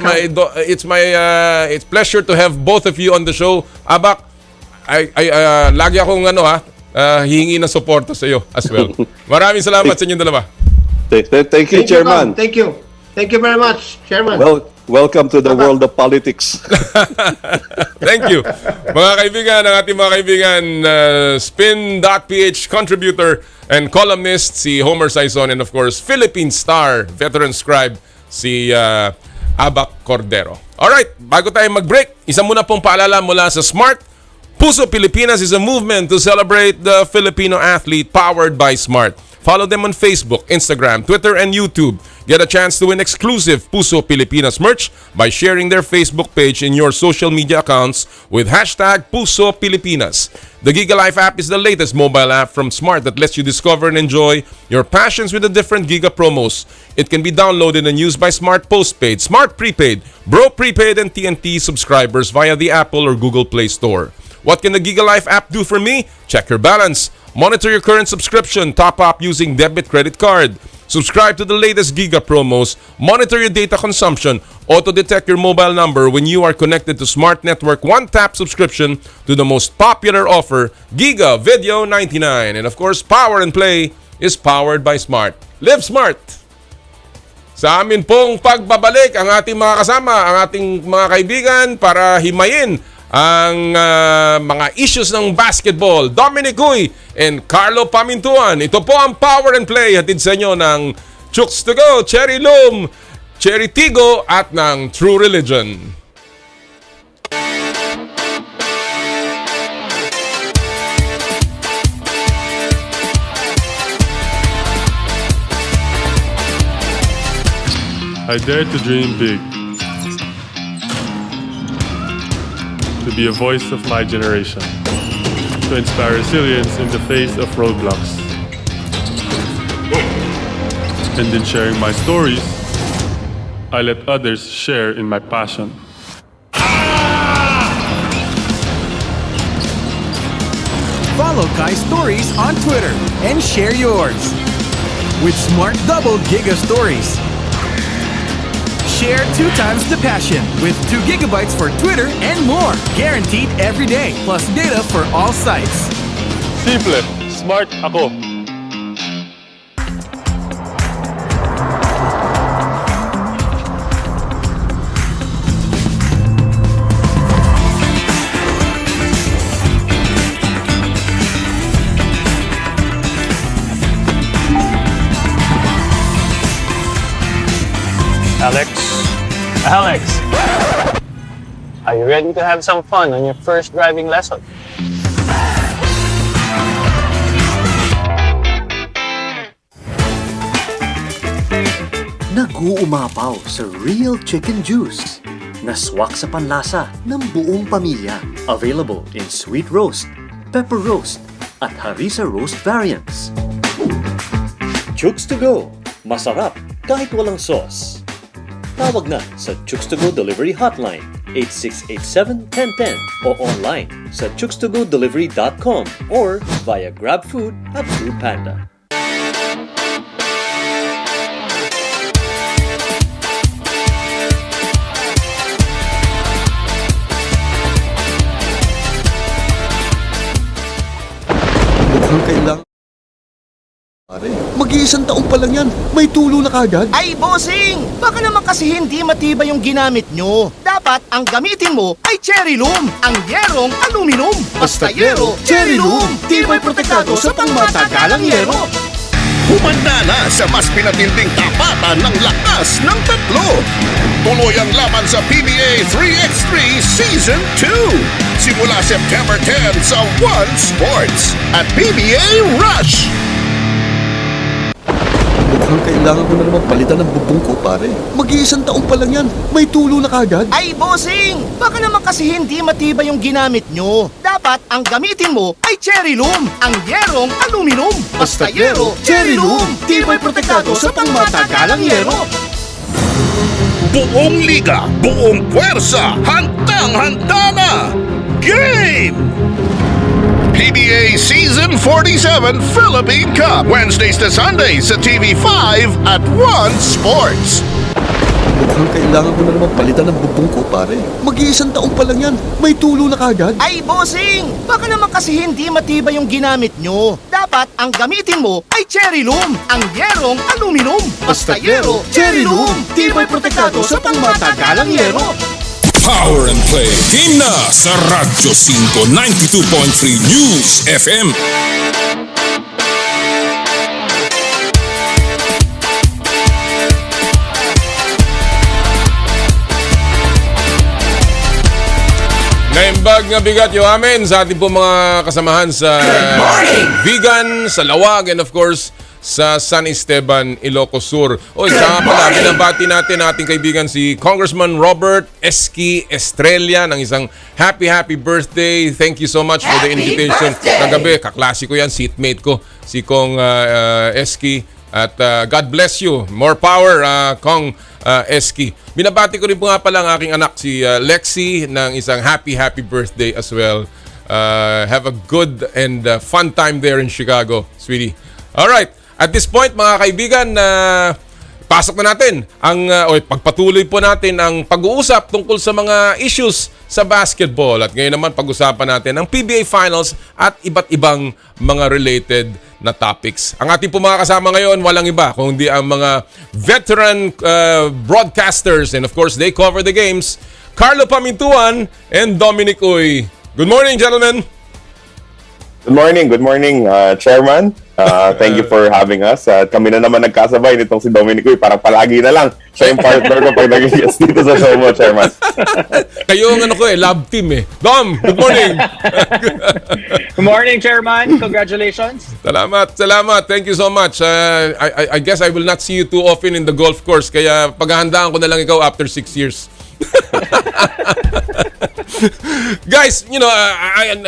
pleasure to have both of you on the show. Abak, lagi akong hihingi ng suporta sa iyo as well. Maraming salamat sa inyong dalawa. Thank you, Chairman. Thank you. Thank you very much, Chairman. Welcome to the world of politics. Thank you. Mga kaibigan, ang ating mga kaibigan, Spin.ph contributor and columnist si Homer Saison, and of course, Philippine Star veteran scribe si Abak Cordero. Alright, bago tayo mag-break, isa muna pong paalala mula sa Smart. Puso Pilipinas is a movement to celebrate the Filipino athlete powered by Smart. Follow them on Facebook, Instagram, Twitter, and YouTube. Get a chance to win exclusive Puso Pilipinas merch by sharing their Facebook page in your social media accounts with hashtag Puso Pilipinas. The Giga Life app is the latest mobile app from Smart that lets you discover and enjoy your passions with the different Giga promos. It can be downloaded and used by Smart Postpaid, Smart Prepaid, Bro Prepaid, and TNT subscribers via the Apple or Google Play Store. What can the Giga Life app do for me? Check your balance. Monitor your current subscription, top up using debit credit card. Subscribe to the latest Giga promos, monitor your data consumption, auto-detect your mobile number when you are connected to Smart Network one-tap subscription to the most popular offer, Giga Video 99. And of course, Power and Play is powered by Smart. Live Smart! Sa amin pong pagbabalik ang ating mga kasama, ang ating mga kaibigan para himayin ang mga issues ng basketball. Dominic Uy and Carlo Pamintuan. Ito po ang Power and Play. Hatid sa inyo ng Chooks to Go, Cherry Loom, Cherry Tigo at ng True Religion. I dare to dream big, to be a voice of my generation, to inspire resilience in the face of roadblocks. And in sharing my stories, I let others share in my passion. Follow Kai's stories on Twitter and share yours. With Smart Double Giga Stories. Share 2 times the passion with 2 gigabytes for Twitter and more. Guaranteed every day, plus data for all sites. Simple, smart ako. Alex, are you ready to have some fun on your first driving lesson? Nag-uumapaw sa real chicken juice na swak sa panlasa ng buong pamilya. Available in sweet roast, pepper roast, at harissa roast variants. Chooks to go. Masarap kahit walang sauce. Tawag na sa Chooks to Go Delivery Hotline 8687-1010 o online sa chookstogodelivery.com or via GrabFood at Foodpanda. Mukhang kailangan. Mag-iisang taon pa lang yan, may tulo na kagad. Ay, bossing! Baka naman kasi hindi matibay yung ginamit nyo. Dapat ang gamitin mo ay Cherry Loom, ang yerong aluminum. Basta yero, Cherry Loom, tibay protektado sa pangmatagalang yero. Humanda na sa mas pinatinding tapatan ng lakas ng tatlo. Tuloy ang laban sa PBA 3x3 Season 2. Simula September 10 sa One Sports at PBA Rush. Mukhang kailangan ko na naman palitan ng bubong ko, pare. Mag-iisang taon pa lang yan, may tulo na kagad. Ay, bossing! Baka naman kasi hindi matibay yung ginamit nyo. Dapat ang gamitin mo ay Cherry Loom, ang yerong aluminum. Basta yero, Cherry Loom, tibay protektado sa pangmatagalang yero. Buong liga, buong puwersa, handang-handa na! Game! PBA Season 47 Philippine Cup, Wednesdays to Sundays sa TV5 at One Sports. Mukhang kailangan ko na naman palitan ng bubong ko, pare. Mag-iisang taon pa lang yan, may tulo na kagad. Ay, bossing! Baka naman kasi hindi matibay yung ginamit nyo. Dapat ang gamitin mo ay Cherry Loom, ang yerong aluminum. Basta yero, Cherry Loom, tibay protektado sa pangmatagalang yero. Power and Play. Game na sa Radyo 5 92.3 News FM. Naimbag na bigat yung amin sa ating po mga kasamahan sa Vegan, sa Lawag, and of course sa San Esteban, Ilocos Sur. O, saka pala, binabati natin ating kaibigan si Congressman Robert Eski Estrella ng isang happy birthday. Thank you so much for the invitation. Kagabi, kaklase ko yan, seatmate ko, si Kong Eski. At God bless you. More power, Kong Eski. Binabati ko rin po nga pala ang aking anak, si Lexi, ng isang happy birthday as well. Have a good and fun time there in Chicago, sweetie. Alright. At this point, mga kaibigan, pasok na natin pagpatuloy po natin ang pag-uusap tungkol sa mga issues sa basketball. At ngayon naman pag-usapan natin ang PBA Finals at iba't ibang mga related na topics. Ang ating po mga kasama ngayon, walang iba kundi ang mga veteran broadcasters, and of course, they cover the games, Carlo Pamintuan and Dominic Uy. Good morning, gentlemen. Good morning, Chairman. Thank you for having us. Kami na naman nagkasabay nitong si Dominic Uy. Parang palagi na lang siya yung partner ko pag nag-guest dito sa show mo, Chairman. Kayo ang love team eh. Dom, good morning. Good morning, Chairman. Congratulations. Salamat. Thank you so much. I guess I will not see you too often in the golf course. Kaya paghahandaan ko na lang ikaw after 6 years. Guys,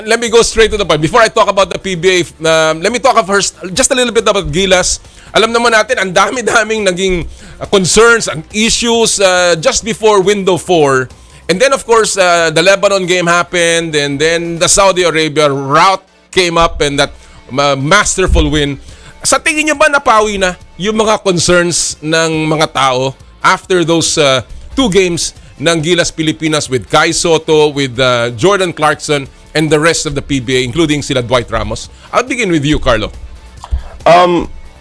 let me go straight to the point. Before I talk about the PBA, let me talk first just a little bit about Gilas. Alam naman natin, ang dami-daming naging concerns, ang issues just before window 4. And then, of course, the Lebanon game happened, and then the Saudi Arabia route came up, and that masterful win. Sa tingin nyo ba napawi na yung mga concerns ng mga tao after those 2 games ng Gilas Pilpinas with Kai Soto, with Jordan Clarkson, and the rest of the PBA, including sila Dwight Ramos? I'll begin with you, Carlo.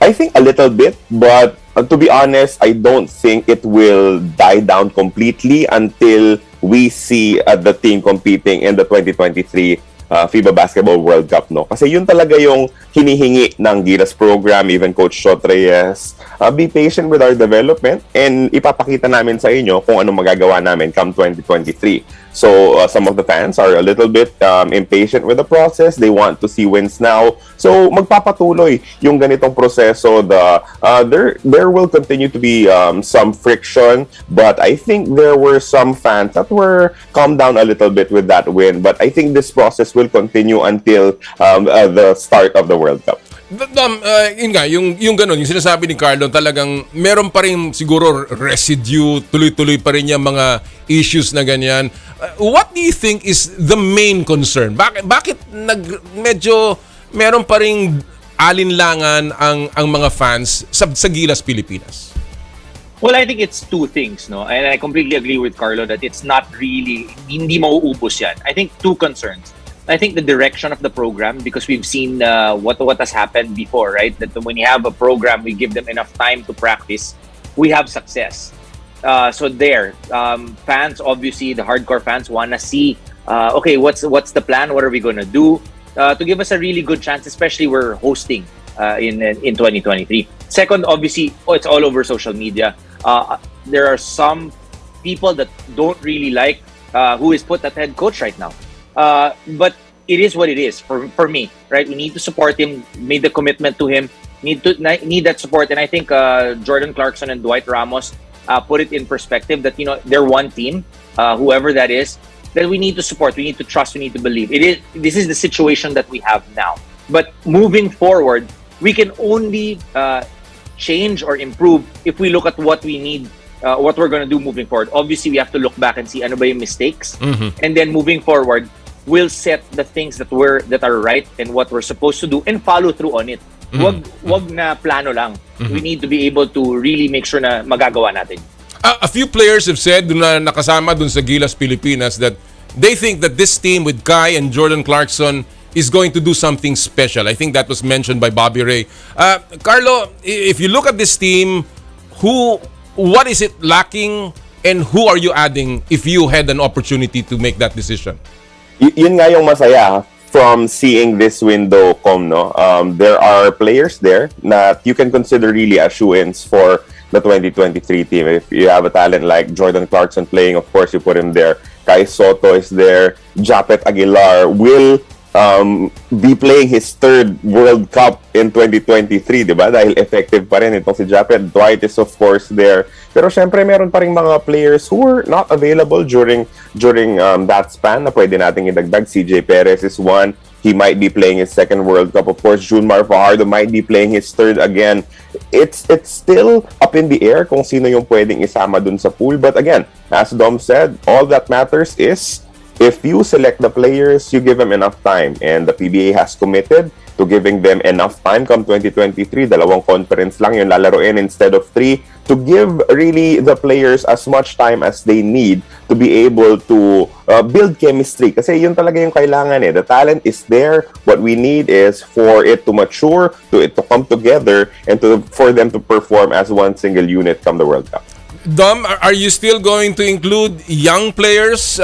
I think a little bit, but to be honest, I don't think it will die down completely until we see the team competing in the 2023 FIBA Basketball World Cup, no? Kasi yun talaga yung hinihingi ng Gilas program, even Coach Shot Reyes. Be patient with our development and ipapakita namin sa inyo kung ano magagawa namin come 2023. So some of the fans are a little bit impatient with the process. They want to see wins now. So magpapatuloy yung ganitong proseso. There will continue to be some friction, but I think there were some fans that were calmed down a little bit with that win. But I think this process will continue until the start of the World Cup. Yung ganun, yung sinasabi ni Carlo, talagang meron pa rin siguro residue, tuloy-tuloy pa rin yung mga issues na ganyan. What do you think is the main concern? Bakit medyo meron pa rin alinlangan ang mga fans sa Gilas Pilpinas? Well, I think it's 2 things, no? And I completely agree with Carlo that it's not really, hindi mauubos yan. I think 2 concerns. I think the direction of the program, because we've seen what has happened before, right? That when you have a program, we give them enough time to practice, we have success. So fans, obviously, the hardcore fans wanna see, okay, what's the plan? What are we gonna do to give us a really good chance? Especially we're hosting in 2023. Second, obviously, it's all over social media. There are some people that don't really like who is put at head coach right now. But it is what it is for me, right? We need to support him, made the commitment to him, need that support. And I think Jordan Clarkson and Dwight Ramos put it in perspective that, they're one team, whoever that is, that we need to support, we need to trust, we need to believe. This is the situation that we have now. But moving forward, we can only change or improve if we look at what we need, what we're going to do moving forward. Obviously, we have to look back and see ano ba yung mistakes. And then moving forward, we'll set the things that are right and what we're supposed to do and follow through on it. Wag na plano lang. We need to be able to really make sure na magagawa natin. A few players have said na nakasama dun sa Gilas Pilpinas that they think that this team with Kai and Jordan Clarkson is going to do something special. I think that was mentioned by Bobby Ray. Carlo, if you look at this team, what is it lacking and who are you adding if you had an opportunity to make that decision? Yun nga yung masaya from seeing this window, Kom, no? There are players there that you can consider really as shoo-ins for the 2023 team. If you have a talent like Jordan Clarkson playing, of course, you put him there. Kai Soto is there. Japet Aguilar will be playing his 3rd World Cup in 2023, di ba? Dahil effective pa rin itong si Japet. Dwight is of course there. Pero syempre meron pa rin mga players who were not available during that span na pwede nating idagdag. CJ Perez is one. He might be playing his 2nd World Cup. Of course, Junmar Fajardo might be playing his 3rd again. It's still up in the air kung sino yung pwedeng isama dun sa pool. But again, as Dom said, all that matters is if you select the players, you give them enough time. And the PBA has committed to giving them enough time come 2023. 2 conference lang yung lalaroin instead of 3, to give really the players as much time as they need to be able to build chemistry. Kasi yun talaga yung kailangan eh. The talent is there. What we need is for it to mature, to come together, and for them to perform as one single unit come the World Cup. Dom, are you still going to include young players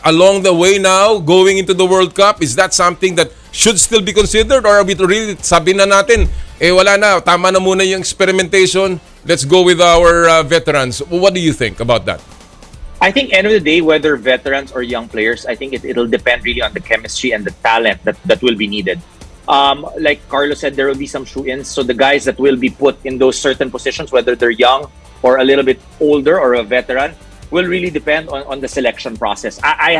along the way now, going into the World Cup? Is that something that should still be considered, or are we to really sabi na natin, wala na, tama na muna yung experimentation, let's go with our veterans. What do you think about that? I think end of the day, whether veterans or young players, I think it'll depend really on the chemistry and the talent that will be needed. Like Carlo said, there will be some shoe-ins. So the guys that will be put in those certain positions, whether they're young or a little bit older or a veteran, will really depend on the selection process. I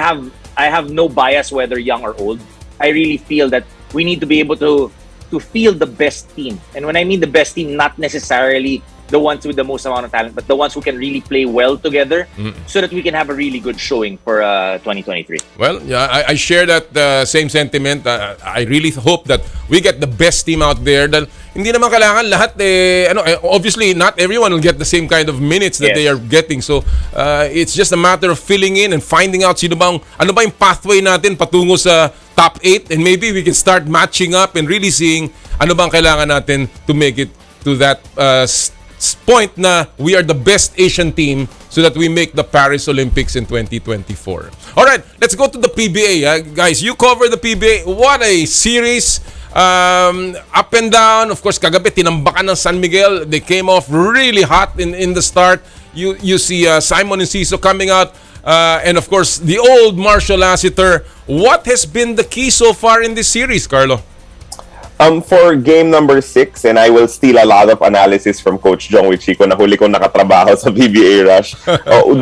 have no bias whether young or old. I really feel that we need to be able to field the best team. And when I mean the best team, not necessarily the ones with the most amount of talent, but the ones who can really play well together so that we can have a really good showing for 2023. Well, yeah, I share that same sentiment. I really hope that we get the best team out there. Dahil hindi naman kailangan lahat obviously not everyone will get the same kind of minutes that they are getting. So it's just a matter of filling in and finding out ano ba yung pathway natin patungo sa top 8, and maybe we can start matching up and really seeing ano bang kailangan natin to make it to that point na we are the best Asian team so that we make the Paris Olympics in 2024. All right, let's go to the PBA. Guys, you cover the PBA. What a series. Up and down. Of course, kagabi tinambakan ng San Miguel. They came off really hot in the start. You see Simon Enciso coming out. And of course, the old Marshall Lassiter. What has been the key so far in this series, Carlo? For game number 6, and I will steal a lot of analysis from Coach Jong Wichico na huli ko nakatrabaho sa PBA Rush.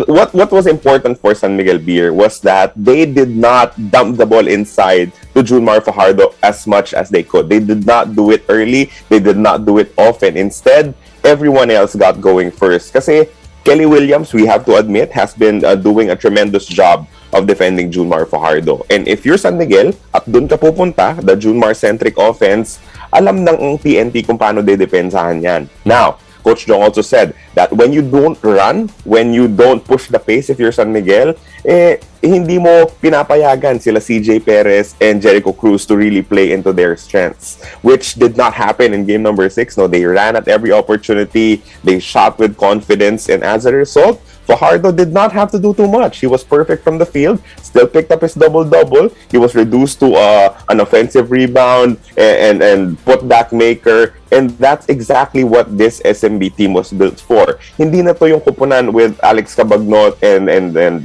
What was important for San Miguel Beer was that they did not dump the ball inside to Junmar Fajardo as much as they could. They did not do it early. They did not do it often. Instead, everyone else got going first. Kasi Kelly Williams, we have to admit, has been doing a tremendous job of defending Junmar Fajardo. And if you're San Miguel at dun ka pupunta, the Junmar-centric offense, alam ng TNT kung paano dedepensahan yan. Now, Coach Jong also said that when you don't run, when you don't push the pace if you're San Miguel, hindi mo pinapayagan sila CJ Perez and Jericho Cruz to really play into their strengths, which did not happen in game number 6. No, they ran at every opportunity, they shot with confidence, and as a result, Fajardo did not have to do too much. He was perfect from the field, still picked up his double-double. He was reduced to an offensive rebound and putback maker. And that's exactly what this SMB team was built for. Hindi na to yung kupunan with Alex Cabagnot and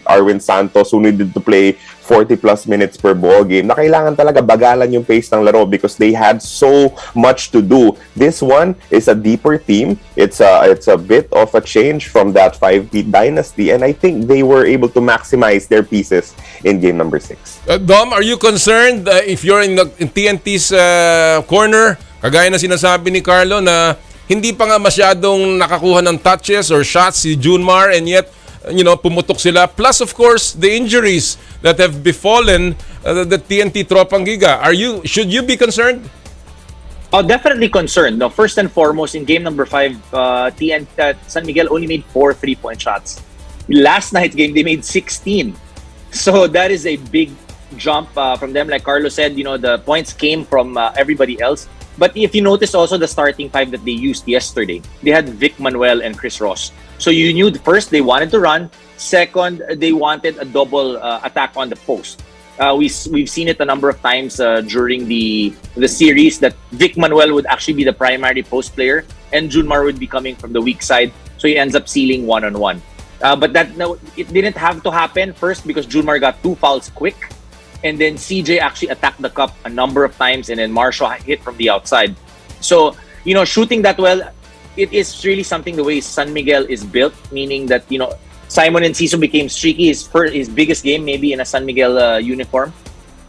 Arwin Santos who needed to play 40-plus minutes per ball game. Na kailangan talaga bagalan yung pace ng laro because they had so much to do. This one is a deeper team. It's a bit of a change from that 5-peat dynasty, and I think they were able to maximize their pieces in game number 6. Dom, are you concerned if you're in TNT's corner? Kagaya na sinasabi ni Carlo na hindi pa nga masyadong nakakuha ng touches or shots si Junmar, and yet pumutok sila. Plus, of course, the injuries that have befallen the TNT Tropang Giga. Should you be concerned? Oh, definitely concerned. No, first and foremost, in game number 5, San Miguel only made 4 3-point shots. Last night's game, they made 16. So that is a big jump from them. Like Carlo said, the points came from everybody else. But if you notice also the starting 5 that they used yesterday, they had Vic Manuel and Chris Ross. So you knew first they wanted to run. Second, they wanted a double attack on the post. We've seen it a number of times during the series that Vic Manuel would actually be the primary post player and Junmar would be coming from the weak side. So he ends up sealing one-on-one. But it didn't have to happen first because Junmar got 2 fouls quick. And then CJ actually attacked the cup a number of times, and then Marshall hit from the outside. So, shooting that well, it is really something the way San Miguel is built, meaning that, Simon Enciso became streaky, his biggest game maybe in a San Miguel uniform.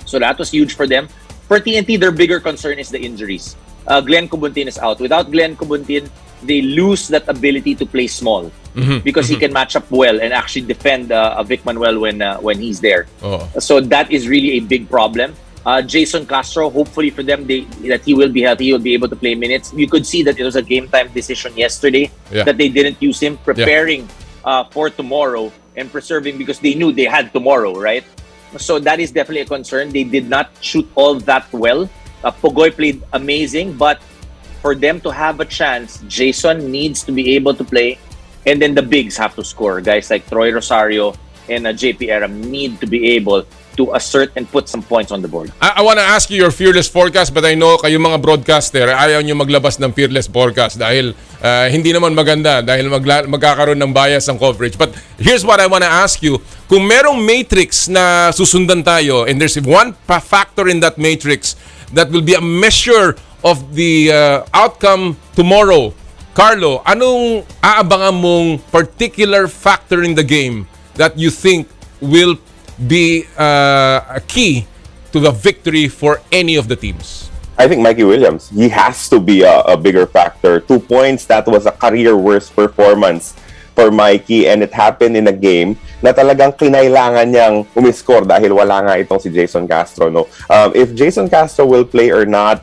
So that was huge for them. For TNT, their bigger concern is the injuries. Glenn Cubuntin is out. Without Glenn Cubuntin, they lose that ability to play small because he can match up well and actually defend Vic Manuel when he's there. So that is really a big problem. Jason Castro, hopefully for them, that he will be healthy, he will be able to play minutes. You could see that it was a game time decision yesterday that they didn't use him, preparing for tomorrow and preserving because they knew they had tomorrow, right? So that is definitely a concern. They did not shoot all that well. Pogoy played amazing, but for them to have a chance, Jason needs to be able to play, and then the bigs have to score. Guys like Troy Rosario and JP Aram need to be able to assert and put some points on the board. I want to ask you your fearless forecast, but I know kayo mga broadcaster, ayaw nyo maglabas ng fearless forecast dahil hindi naman maganda dahil magkakaroon ng bias ang coverage. But here's what I want to ask you. Kung merong matrix na susundan tayo and there's one factor in that matrix that will be a measure of the outcome tomorrow, Carlo, anong aabangan mong particular factor in the game that you think will be a key to the victory for any of the teams? I think Mikey Williams, he has to be a bigger factor. 2 points, that was a career worst performance for Mikey, and it happened in a game na talagang kinailangan niyang umiscore dahil wala nga itong si Jason Castro. No? If Jason Castro will play or not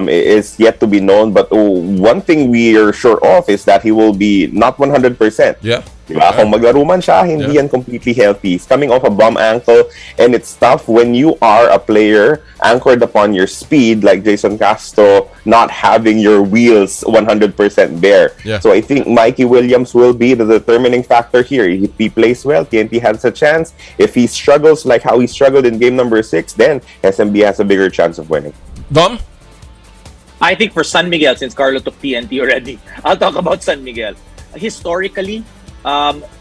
is yet to be known, but one thing we are sure of is that he will be not 100%. Yeah. Diba? Kung maglaro man siya, hindi yan completely healthy. He's coming off a bum ankle, and it's tough when you are a player anchored upon your speed like Jason Castro, not having your wheels 100% bare. Yeah. So I think Mikey Williams will be the determining factor here. If he plays well, TNT has a chance. If he struggles like how he struggled in game number 6, then SMB has a bigger chance of winning. Dom? I think for San Miguel, since Carlo took TNT already, I'll talk about San Miguel. Historically,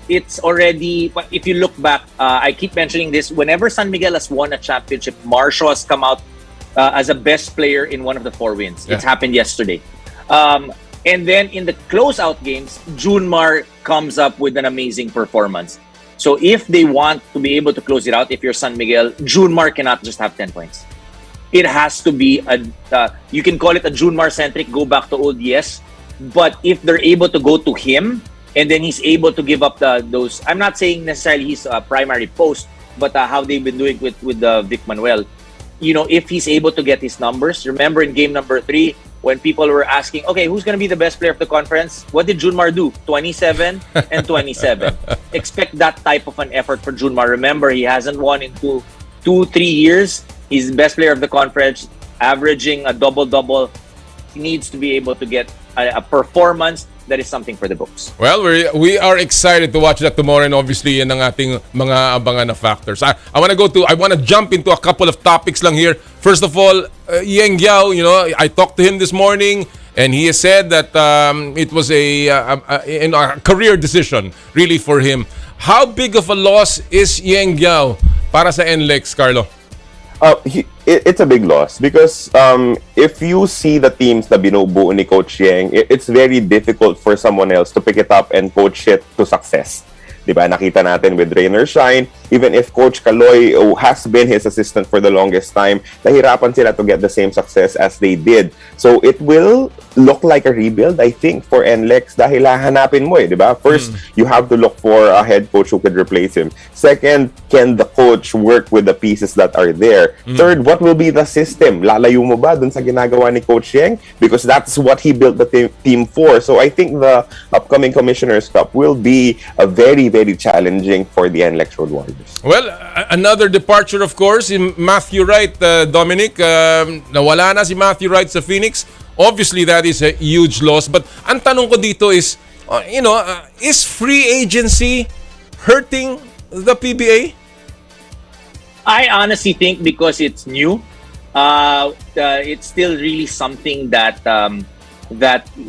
it's already, if you look back, I keep mentioning this, whenever San Miguel has won a championship, Marcio has come out as a best player in one of the 4 wins. Yeah. It's happened yesterday. And then in the closeout games, Junmar comes up with an amazing performance. So if they want to be able to close it out, if you're San Miguel, Junmar cannot just have 10 points. It has to be you can call it a Junmar-centric, go back to old, yes. But if they're able to go to him, and then he's able to give up those, I'm not saying necessarily he's a primary post, but how they've been doing with Vic Manuel. You know, if he's able to get his numbers, remember in game number 3, when people were asking, okay, who's going to be the best player of the conference? What did Junmar do? 27 and 27. Expect that type of an effort for Junmar. Remember, he hasn't won in 2-3 years. He's the best player of the conference, averaging a double-double. He needs to be able to get a performance that is something for the books. Well, we are excited to watch that tomorrow, and obviously yan ang ating mga abangan na factors. I want to jump into a couple of topics lang here. First of all, Yeng Guiao, you know, I talked to him this morning, and he has said that it was a career decision really for him. How big of a loss is Yeng Guiao para sa NLEX, Carlo? It's a big loss because if you see the teams na binubuo ni Coach Yeng, it's very difficult for someone else to pick it up and coach it to success. Diba? Nakita natin with Rain or Shine, even if Coach Kaloy has been his assistant for the longest time, nahirapan sila to get the same success as they did. So it will look like a rebuild, I think, for NLEX dahil hahanapin mo diba? First, you have to look for a head coach who could replace him. Second, can the coach work with the pieces that are there? Third, what will be the system? Lalayo mo ba dun sa ginagawa ni Coach Yeng? Because that's what he built the team for. So I think the upcoming Commissioner's Cup will be a very, very challenging for the NLEX Road Warriors. Well, another departure, of course, in Matthew Wright, Dominic. Nawala na si Matthew Wright sa Phoenix. Obviously, that is a huge loss. But ang tanong ko dito is, is free agency hurting the PBA? I honestly think because it's new, it's still really something that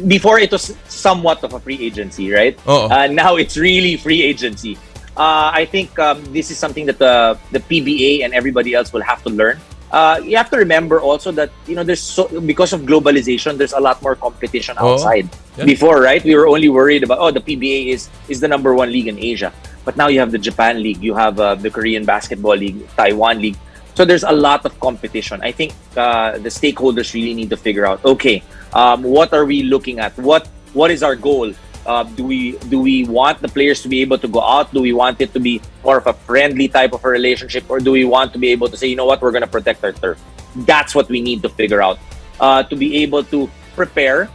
before it was somewhat of a free agency, right? Now it's really free agency. I think this is something that the PBA and everybody else will have to learn. You have to remember also that because of globalization, there's a lot more competition outside. Yeah. Before, right, we were only worried about the PBA is the number 1 league in Asia, but now you have the Japan League, you have the Korean Basketball League, Taiwan League. So there's a lot of competition. I think the stakeholders really need to figure out, okay, what are we looking at? What is our goal? Do we want the players to be able to go out? Do we want it to be more of a friendly type of a relationship? Or do we want to be able to say, you know what, we're going to protect our turf? That's what we need to figure out. To be able to prepare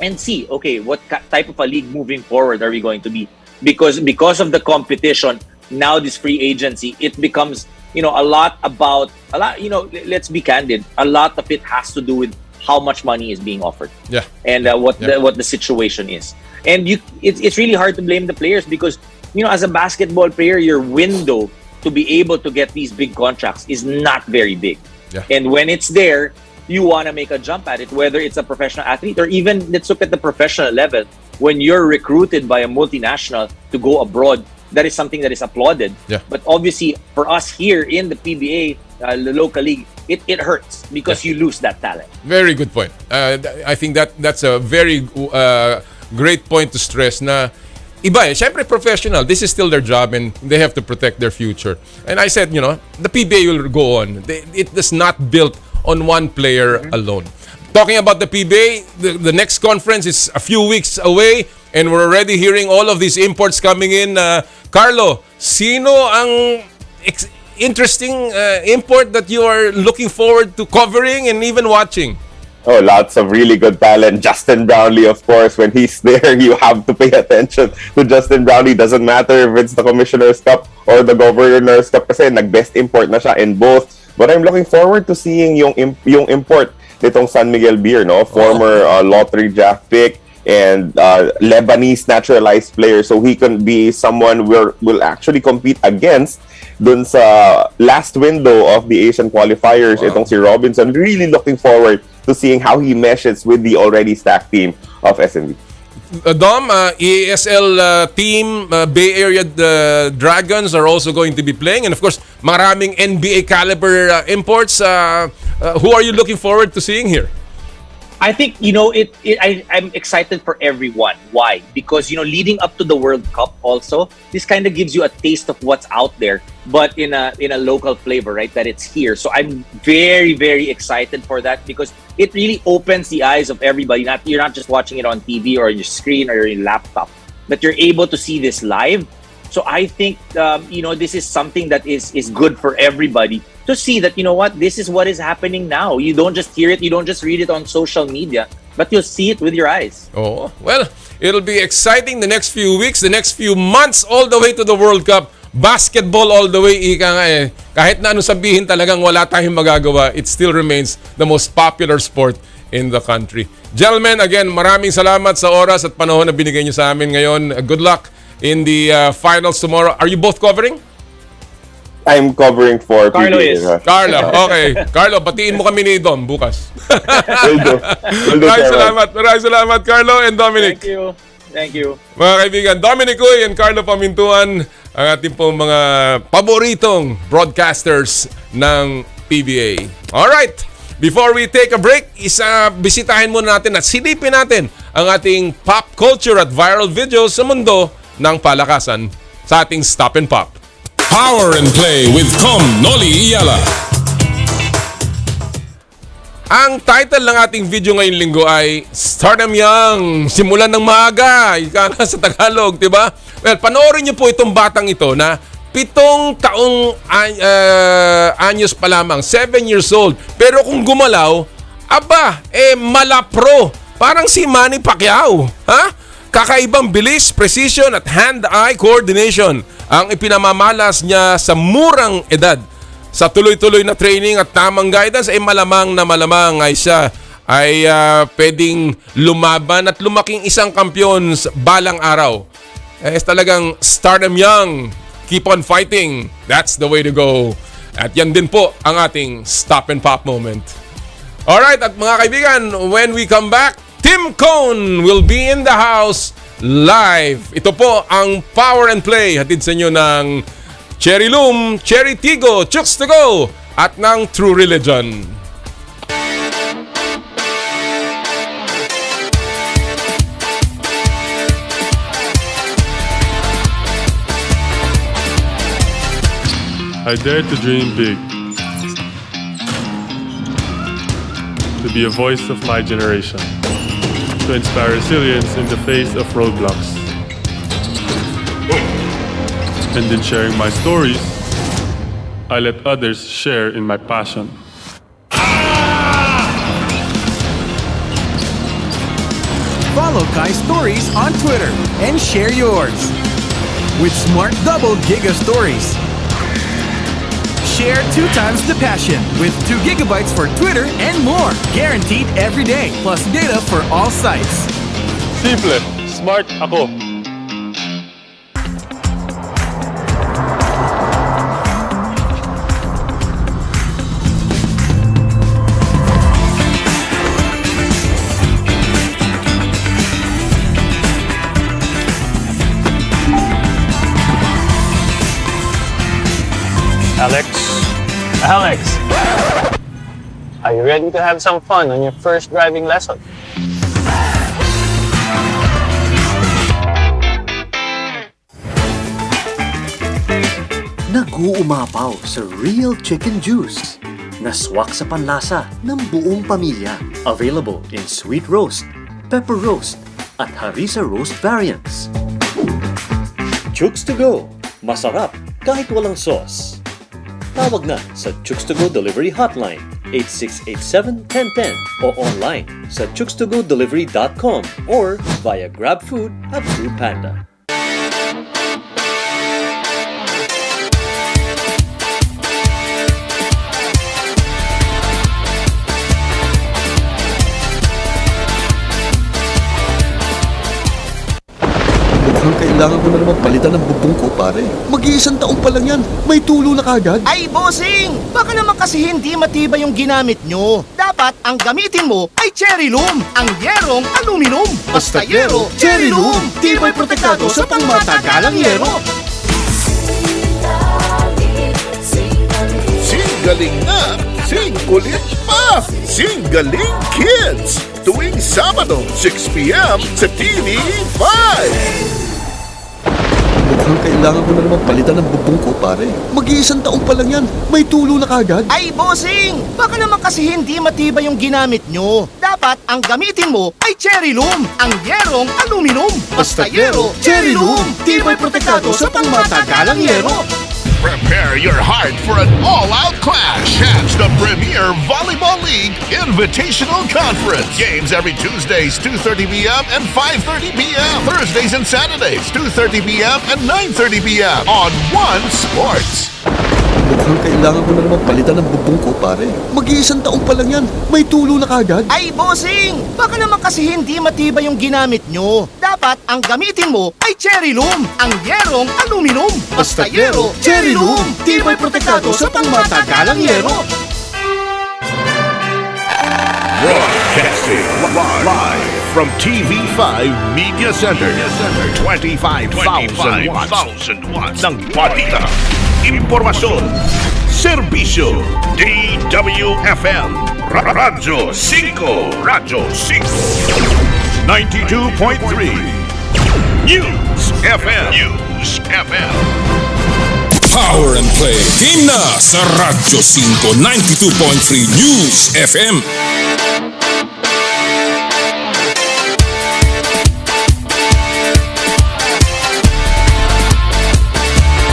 and see, okay, what type of a league moving forward are we going to be? Because of the competition, now this free agency, it becomes, let's be candid. A lot of it has to do with how much money is being offered. Yeah. And what the situation is. And it's really hard to blame the players because, as a basketball player, your window to be able to get these big contracts is not very big. Yeah. And when it's there, you want to make a jump at it, whether it's a professional athlete or even, let's look at the professional level. When you're recruited by a multinational to go abroad, that is something that is applauded. Yeah. But obviously, for us here in the PBA, the local league, it hurts because you lose that talent. Very good point. I think that's a very great point to stress na iba syempre professional, this is still their job and they have to protect their future. And I said, the PBA will go on. It is not built on one player alone. Talking about the PBA, the next conference is a few weeks away and we're already hearing all of these imports coming in. Carlo, sino ang interesting import that you are looking forward to covering and even watching? Oh, lots of really good talent. Justin Brownlee, of course, when he's there, you have to pay attention to Justin Brownlee. Doesn't matter if it's the Commissioner's Cup or the Governor's Cup kasi nag-best import na siya in both. But I'm looking forward to seeing yung import nitong San Miguel Beer, no? Former lottery draft pick and Lebanese naturalized player. So he can be someone will actually compete against dun sa last window of the Asian qualifiers. Itong si Robinson. Really looking forward to seeing how he meshes with the already stacked team of SMB. Dom, ESL team, Bay Area Dragons are also going to be playing. And of course, maraming NBA caliber imports. Who are you looking forward to seeing here? I think, I'm excited for everyone. Why? Because, leading up to the World Cup also, this kind of gives you a taste of what's out there, but in a local flavor, right? That it's here. So I'm very, very excited for that because it really opens the eyes of everybody. You're not just watching it on TV or your screen or your laptop, but you're able to see this live. So I think, this is something that is good for everybody to see that, this is what is happening now. You don't just hear it, you don't just read it on social media, but you'll see it with your eyes. Oh, well, it'll be exciting the next few weeks, the next few months, all the way to the World Cup. Basketball all the way, ika nga kahit na ano sabihin talagang wala tayong magagawa, it still remains the most popular sport in the country. Gentlemen, again, maraming salamat sa oras at panahon na binigay niyo sa amin ngayon. Good luck in the finals tomorrow. Are you both covering? I'm covering for Carlo PBA. is. Carlo, okay. Carlo, batiin mo kami ni Dom bukas. Will do. Maraming salamat, Carlo and Dominic. Thank you. Mga kaibigan, Dominic Uy and Carlo Pamintuan, ang ating pong mga paboritong broadcasters ng PBA. Alright, before we take a break, bisitahin muna natin at silipin natin ang ating pop culture at viral videos sa mundo ng palakasan sa ating Stop and Pop. Power and Play with Kom Noli Eala. Ang title ng ating video ngayong linggo ay Stardom Young, simulan ng maaga, ika nga sa Tagalog, diba? Well, panoorin niyo po itong batang ito na 7 taong anyos pa lamang, 7 years old. Pero kung gumalaw, malapro. Parang si Manny Pacquiao. Ha? Kakaibang bilis, precision at hand-eye coordination ang ipinamamalas niya sa murang edad. Sa tuloy-tuloy na training at tamang guidance ay malamang ay siya ay pwedeng lumaban at lumaking isang kampiyon balang araw. Talagang Stardom Young. Keep on fighting. That's the way to go. At yan din po ang ating Stop and Pop moment. Alright, at mga kaibigan, when we come back, Tim Cone will be in the house live. Ito po ang Power and Play. Hatid sa inyo ng Cherry Loom, Cherry Tigo, Chooks to Go at ng True Religion. I dare to dream big. To be a voice of my generation. To inspire resilience in the face of roadblocks. And in sharing my stories, I let others share in my passion. Follow Kai's stories on Twitter and share yours. With Smart Double Giga Stories. Share 2 times the passion with 2 gigabytes for Twitter and more. Guaranteed every day, plus data for all sites. Simple, smart ako. Alex. Alex! Are you ready to have some fun on your first driving lesson? Nag-uumapaw sa real chicken juice. Naswak sa panlasa ng buong pamilya. Available in sweet roast, pepper roast, at harissa roast variants. Chooks to go. Masarap kahit walang sauce. Tawag na sa Chooks to Go Delivery Hotline 8687-1010 o online sa chookstogodelivery.com or via GrabFood at Foodpanda. Kailangan ko na naman palitan ng bubong ko, pare. Mag-iisang taong pa lang yan. May tulo na kagad. Ay, bossing! Baka naman kasi hindi matibay yung ginamit nyo. Dapat ang gamitin mo ay Cherry Loom, ang yerong aluminum. Basta yero, Cherry Loom. Tibay protektado sa pangmatagalang yero. Singgaling na, singkulit pa, Singgaling Kids! Tuwing Sabado, 6 p.m. sa TV5! Mukhang kailangan ko na naman palitan ng bubong ko, pare. Mag-iisang taong pa lang yan. May tulo na kagad. Ay, bossing! Baka naman kasi hindi matibay yung ginamit nyo. Dapat ang gamitin mo ay Cherry Loom, ang yerong aluminum. Basta yero, Cherry Loom. Tibay protektado sa pangmatagalang yero. Prepare your heart for an all-out clash. Catch the Premier Volleyball League Invitational Conference. Games every Tuesdays, 2:30 p.m. and 5:30 p.m. Thursdays and Saturdays, 2:30 p.m. and 9:30 p.m. on One Sports. Mukhang kailangan ko na naman palitan ng bubong ko, pare. Mag-iisang taong pa lang yan. May tulo na kagad. Ay, bossing! Baka naman kasi hindi matibay yung ginamit nyo. Dapat ang gamitin mo ay Cherry Loom, ang yerong aluminum. Basta yero, Cherry Loom. Tibay protektado sa pangmatagalang yero. Broadcasting live from TV5 Media Center. 25,000 watts ng balita, impormasyon, serbisyo, DWFM, Radyo 5, Radyo 5, 92.3, News FM, Power and Play. Game na sa Radyo 5 92.3 News FM.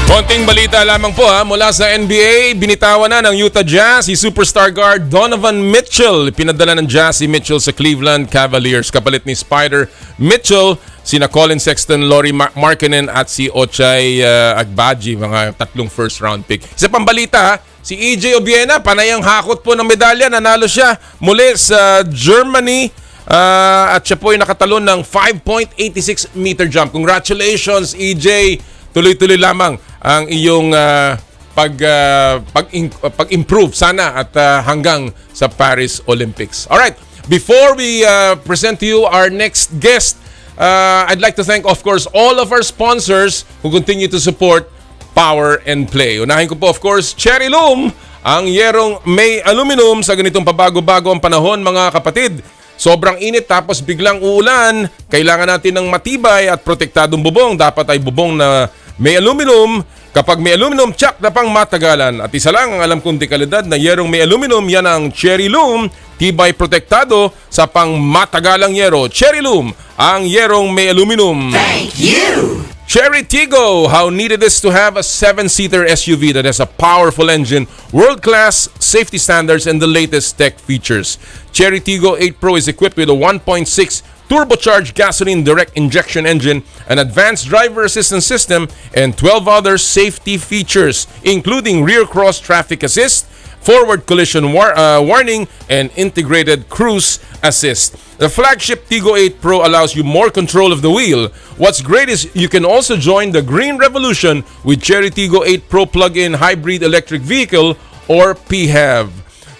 Konting balita lamang po mula sa NBA. Binitawan na ng Utah Jazz si superstar guard Donovan Mitchell. Pinadala ng Jazz si Mitchell sa Cleveland Cavaliers. Kapalit ni Spider Mitchell, sina Colin Sexton, Lauri Markkanen at si Ochai Agbaji, mga tatlong first round pick. Isa pang balita, si EJ Obiena, panayang hakot po ng medalya. Nanalo siya muli sa Germany. At siya po ay nakatalon ng 5.86 meter jump. Congratulations, EJ! Tuloy-tuloy lamang ang iyong pag-improve sana at hanggang sa Paris Olympics. Alright, before we present to you our next guest, I'd like to thank, of course, all of our sponsors who continue to support Power and Play. Unahin ko po, of course, Cherry Loom, ang yerong may aluminum sa ganitong pabago-bago ang panahon, mga kapatid. Sobrang init tapos biglang uulan. Kailangan natin ng matibay at protektadong bubong. Dapat ay bubong na may aluminum. Kapag may aluminum, tsak na pang matagalan. At isa lang ang alam kong dekalidad na yerong may aluminum, yan ang Cherry Loom. Tibay protektado sa pang matagalang yero. Cherry Loom, ang yerong may aluminum. Thank you! Cherry Tiggo, how neat it is to have a 7-seater SUV that has a powerful engine, world-class safety standards, and the latest tech features. Cherry Tiggo 8 Pro is equipped with a 1.6 turbocharged gasoline direct injection engine, an advanced driver assistance system, and 12 other safety features, including rear cross traffic assist, forward collision warning, and integrated cruise assist. The flagship Tiggo 8 Pro allows you more control of the wheel. What's great is you can also join the green revolution with Cherry Tiggo 8 Pro plug-in hybrid electric vehicle or PHEV.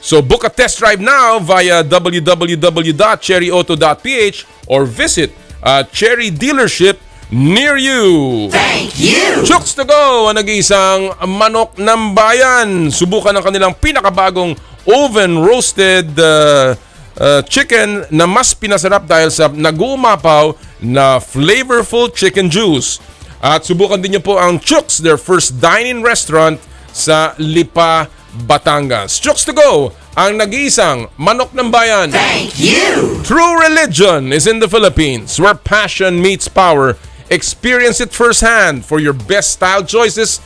So book a test drive now via www.cherryauto.ph or visit a Cherry dealership near you. Thank you! Chooks to Go ang nag-iisang manok ng bayan. Subukan ang kanilang pinakabagong oven-roasted chicken na mas pinasarap dahil sa nag-uumapaw na flavorful chicken juice. At subukan din niyo po ang Chooks, their first dine-in restaurant sa Lipa, Batangas. Chooks to Go ang nag-iisang manok ng bayan. Thank you! True religion is in the Philippines, where passion meets power. Experience it firsthand. For your best style choices,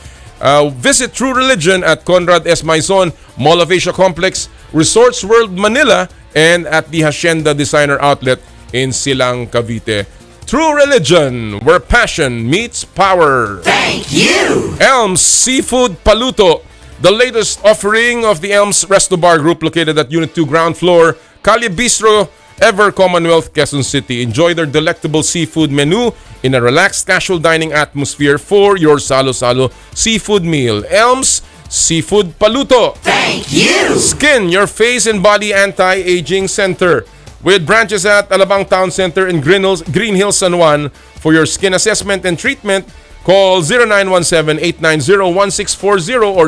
visit True Religion at Conrad S. Maison, Mall of Asia Complex, Resorts World Manila, and at the Hacienda Designer Outlet in Silang, Cavite. True Religion, where passion meets power. Thank you! Elms Seafood Paluto, the latest offering of the Elms Resto Bar Group located at Unit 2 ground floor, Calle Bistro, Ever Commonwealth, Quezon City. Enjoy their delectable seafood menu in a relaxed casual dining atmosphere for your salo-salo seafood meal. Elms Seafood Paluto. Thank you! Skin Your Face and Body Anti-Aging Center with branches at Alabang Town Center in Green Hills, San Juan. For your skin assessment and treatment, call 0917-890-1640 or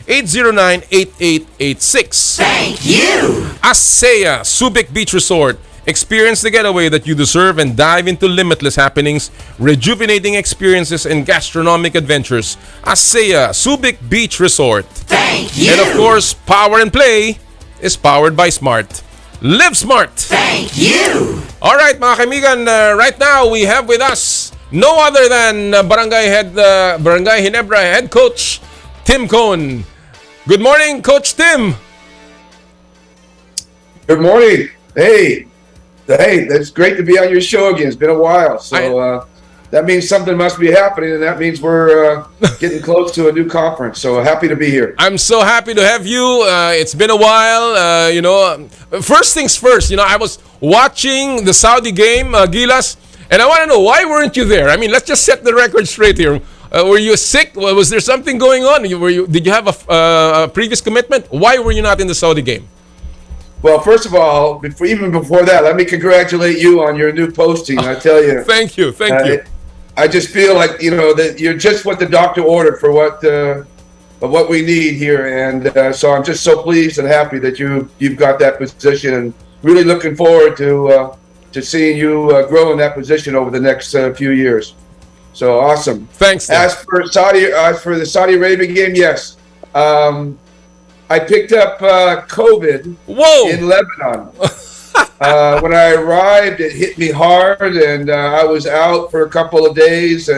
0977-809-8886. Thank you! ASEA Subic Beach Resort. Experience the getaway that you deserve and dive into limitless happenings, rejuvenating experiences, and gastronomic adventures. ASEA Subic Beach Resort. Thank you! And of course, Power and Play is powered by Smart. Live Smart! Thank you! Alright mga kaibigan, right now we have with us no other than Barangay Ginebra head coach Tim Cone. Good morning, Coach Tim. Good morning. Hey, it's great to be on your show again. It's been a while, so that means something must be happening, and that means we're getting close to a new conference. So happy to be here. I'm so happy to have you. It's been a while. First things first. I was watching the Saudi game, Gilas. And I want to know, why weren't you there? I mean, let's just set the record straight here. Were you sick? Was there something going on? Did you have a previous commitment? Why were you not in the Saudi game? Well, first of all, even before that, let me congratulate you on your new posting. I tell you. Thank you. I just feel like, that you're just what the doctor ordered for what we need here. And so I'm just so pleased and happy that you've got that position, and really looking forward to seeing you grow in that position over the next few years. So awesome. Thanks. As for the Saudi Arabia game, yes. I picked up COVID in Lebanon. When I arrived, it hit me hard, and I was out for a couple of days,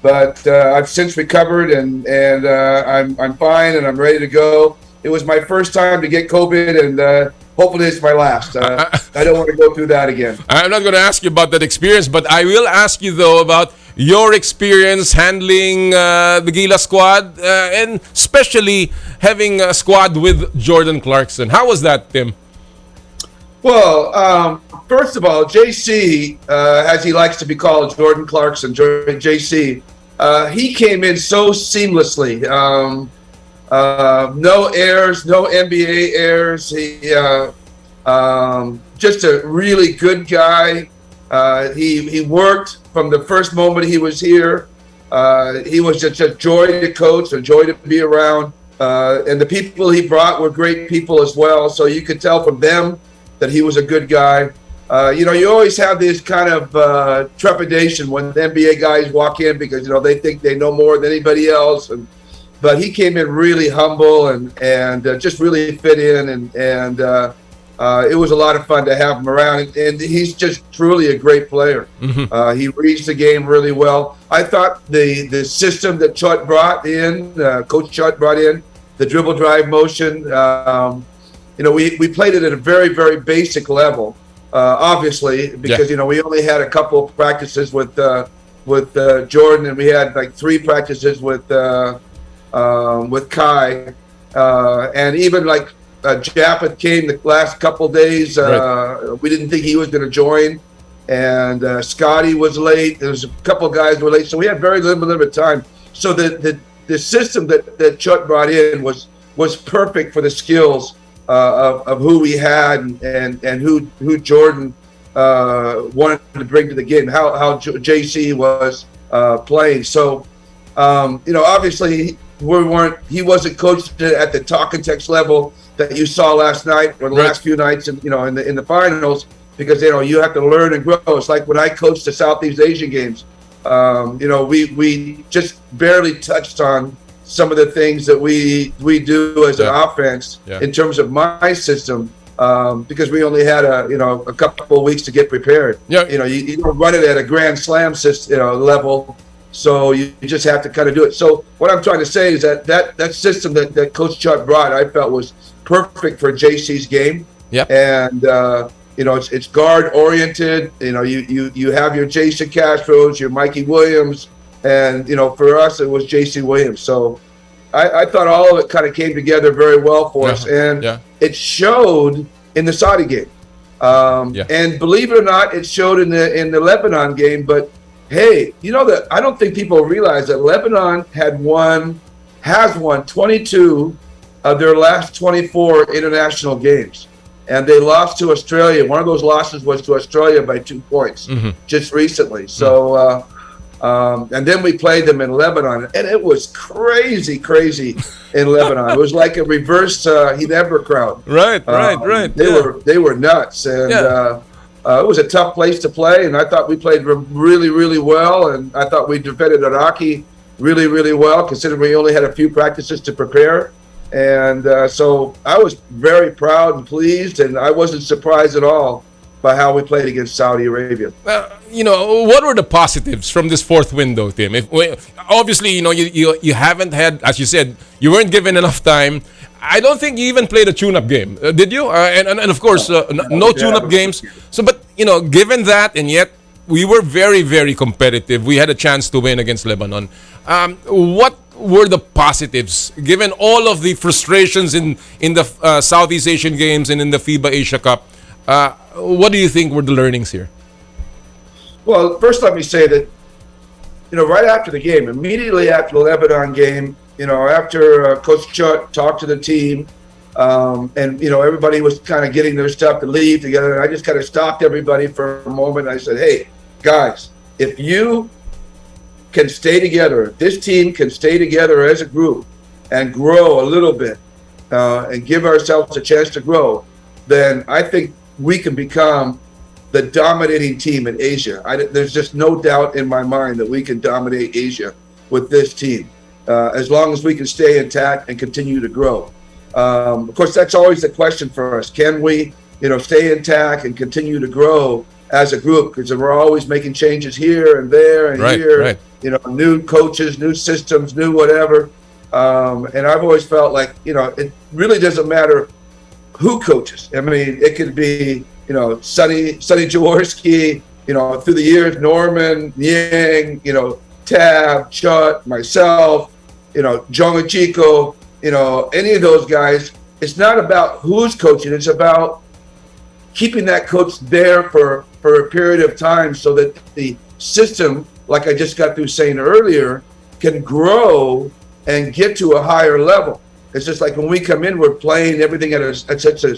but I've since recovered, and I'm fine, and I'm ready to go. It was my first time to get COVID, and hopefully it's my last. I don't want to go through that again. I'm not going to ask you about that experience, but I will ask you, though, about your experience handling the Gilas squad, and especially having a squad with Jordan Clarkson. How was that, Tim? Well, first of all, JC, as he likes to be called, Jordan Clarkson, JC, he came in so seamlessly. No errors, no NBA errors. He just a really good guy. He worked from the first moment he was here. He was just a joy to coach, a joy to be around. And the people he brought were great people as well. So you could tell from them that he was a good guy. You always have this kind of trepidation when the NBA guys walk in because, they think they know more than anybody else. But he came in really humble and just really fit in, and it was a lot of fun to have him around. And he's just truly a great player. Mm-hmm. He reads the game really well. I thought the system that Chut brought in, Coach Chut brought in, the dribble drive motion, we played it at a very, very basic level, obviously, because, we only had a couple of practices with Jordan, and we had like 3 practices with Kai, and even like Japeth came the last couple days. We didn't think he was going to join, and Scotty was late. There was a couple of guys who were late, so we had very limited time. So the system that Chut brought in was perfect for the skills of who we had and who Jordan wanted to bring to the game, how JC was playing. So, obviously he wasn't coached at the talk and text level that you saw last night or the last few nights, in the finals, because you have to learn and grow. It's like when I coached the Southeast Asian games. We just barely touched on some of the things that we do as an offense in terms of my system, because we only had a couple of weeks to get prepared. You don't run it at a grand slam system, level, so you just have to kind of do it. So what I'm trying to say is that system that Coach Chuck brought, I felt was perfect for JC's game. And it's guard oriented. You have your Jason Castros, your Mikey Williams, and for us it was JC Williams. So I thought all of it kind of came together very well for us, and it showed in the Saudi game. And believe it or not, it showed in the Lebanon game. But hey, that I don't think people realize that Lebanon has won 22 of their last 24 international games. And they lost to Australia. One of those losses was to Australia by 2 points just recently. So, and then we played them in Lebanon, and it was crazy in Lebanon. It was like a reverse Ginebra crowd. Right. They were nuts, and it was a tough place to play. And I thought we played really well, and I thought we defended Iraqi really well, considering we only had a few practices to prepare. And so I was very proud and pleased, and I wasn't surprised at all by how we played against Saudi Arabia. What were the positives from this fourth window, Tim? Obviously, you haven't had, as you said, you weren't given enough time. I don't think you even played a tune-up game, did you? And of course, no tune-up games. So, but given that, and yet we were very competitive. We had a chance to win against Lebanon. What were the positives, given all of the frustrations in the Southeast Asian games and in the FIBA Asia Cup? What do you think were the learnings here? Well, first let me say that, right after the game, immediately after the Lebanon game, after Coach Chuck talked to the team, and everybody was kind of getting their stuff to leave together, and I just kind of stopped everybody for a moment. And I said, hey, guys, if you can stay together, if this team can stay together as a group and grow a little bit, and give ourselves a chance to grow, then I think we can become the dominating team in Asia. There's just no doubt in my mind that we can dominate Asia with this team, as long as we can stay intact and continue to grow. Of course, that's always the question for us. Can we, stay intact and continue to grow as a group? Because we're always making changes here and there and here. New coaches, new systems, new whatever. And I've always felt like, it really doesn't matter who coaches. I mean, it could be, Sonny Jaworski, through the years, Norman, Yeng, Tab, Chut, myself, John Chico, any of those guys. It's not about who's coaching. It's about keeping that coach there for a period of time so that the system, like I just got through saying earlier, can grow and get to a higher level. It's just like when we come in, we're playing everything at such a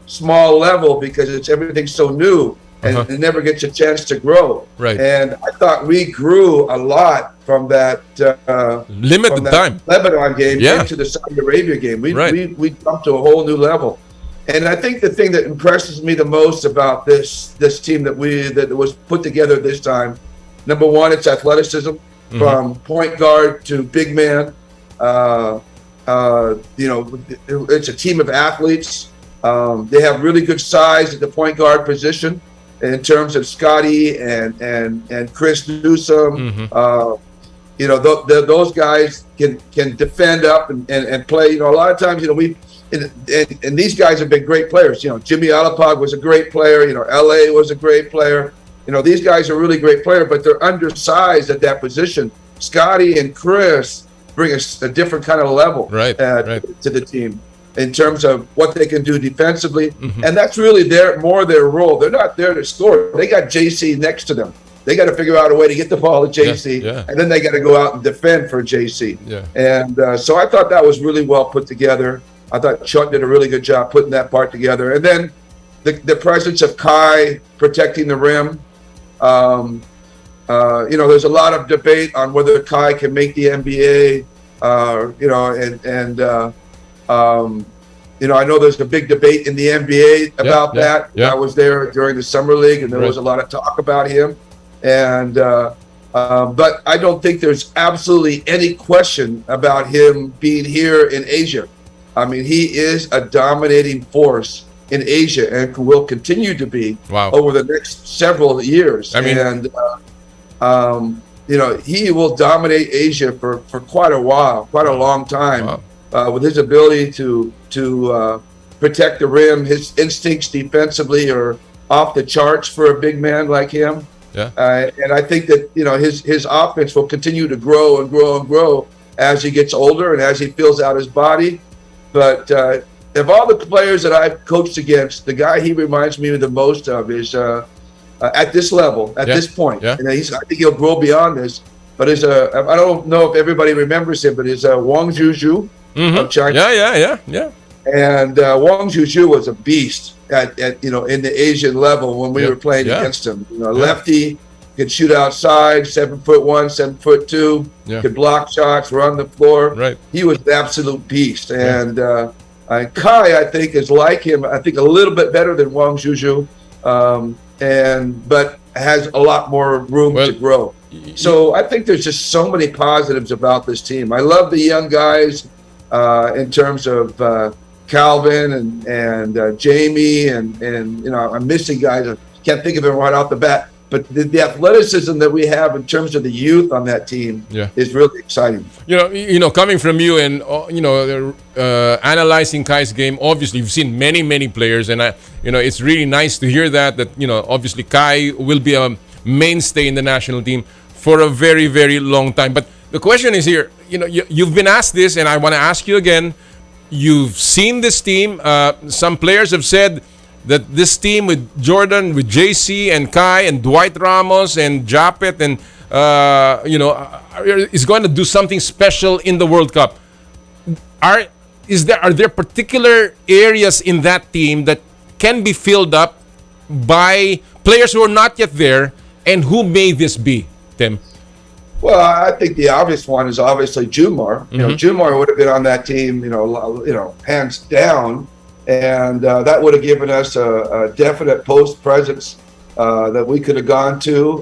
small level because everything's so new and it never gets a chance to grow. Right. And I thought we grew a lot from that limited time Lebanon game into the Saudi Arabia game. We jumped to a whole new level. And I think the thing that impresses me the most about this team that was put together this time, number one, it's athleticism, from point guard to big man. It's a team of athletes. They have really good size at the point guard position in terms of Scotty and Chris Newsom. Those guys can defend up and play. A lot of times, and these guys have been great players. Jimmy Alapag was a great player. LA was a great player. These guys are really great players, but they're undersized at that position. Scotty and Chris bring a different kind of level to the team in terms of what they can do defensively. And that's really more their role. They're not there to score. They got JC next to them. They got to figure out a way to get the ball to JC, and then they got to go out and defend for JC. And so I thought that was really well put together. I thought Chuck did a really good job putting that part together. And then, the presence of Kai protecting the rim. There's a lot of debate on whether Kai can make the NBA. I know there's a big debate in the NBA about that. I was there during the summer league, and there was a lot of talk about him. And but I don't think there's absolutely any question about him being here in Asia. I mean, he is a dominating force in Asia and will continue to be over the next several years. He will dominate Asia for quite a while, quite a long time, with his ability to protect the rim. His instincts defensively are off the charts for a big man like him. And I think that his offense will continue to grow and grow and grow as he gets older and as he fills out his body. But of all the players that I've coached against, the guy he reminds me the most of is at this level, at this point. And I think he'll grow beyond this. But I don't know if everybody remembers him, but he's Wang Zhuzhu of China. And Wang Zhuzhu was a beast at in the Asian level when we were playing against him. Lefty, could shoot outside, 7'1", 7'2", could block shots, run the floor. He was an absolute beast. And Kai, I think, is like him. I think a little bit better than Wang Zhuzhu, but has a lot more room to grow. So I think there's just so many positives about this team. I love the young guys in terms of Calvin and Jamie and I'm missing guys. I can't think of them right off the bat. But the athleticism that we have in terms of the youth on that team is really exciting. Coming from you and analyzing Kai's game, obviously you've seen many players, and it's really nice to hear that obviously Kai will be a mainstay in the national team for a very, very long time. But the question is here, you've been asked this, and I want to ask you again. You've seen this team. Some players have said that this team with Jordan, with JC and Kai and Dwight Ramos and Japet and is going to do something special in the World Cup. Are there particular areas in that team that can be filled up by players who are not yet there, and who may this be, Tim? Well, I think the obvious one is obviously Jumar. Jumar would have been on that team, hands down. And that would have given us a definite post presence that we could have gone to.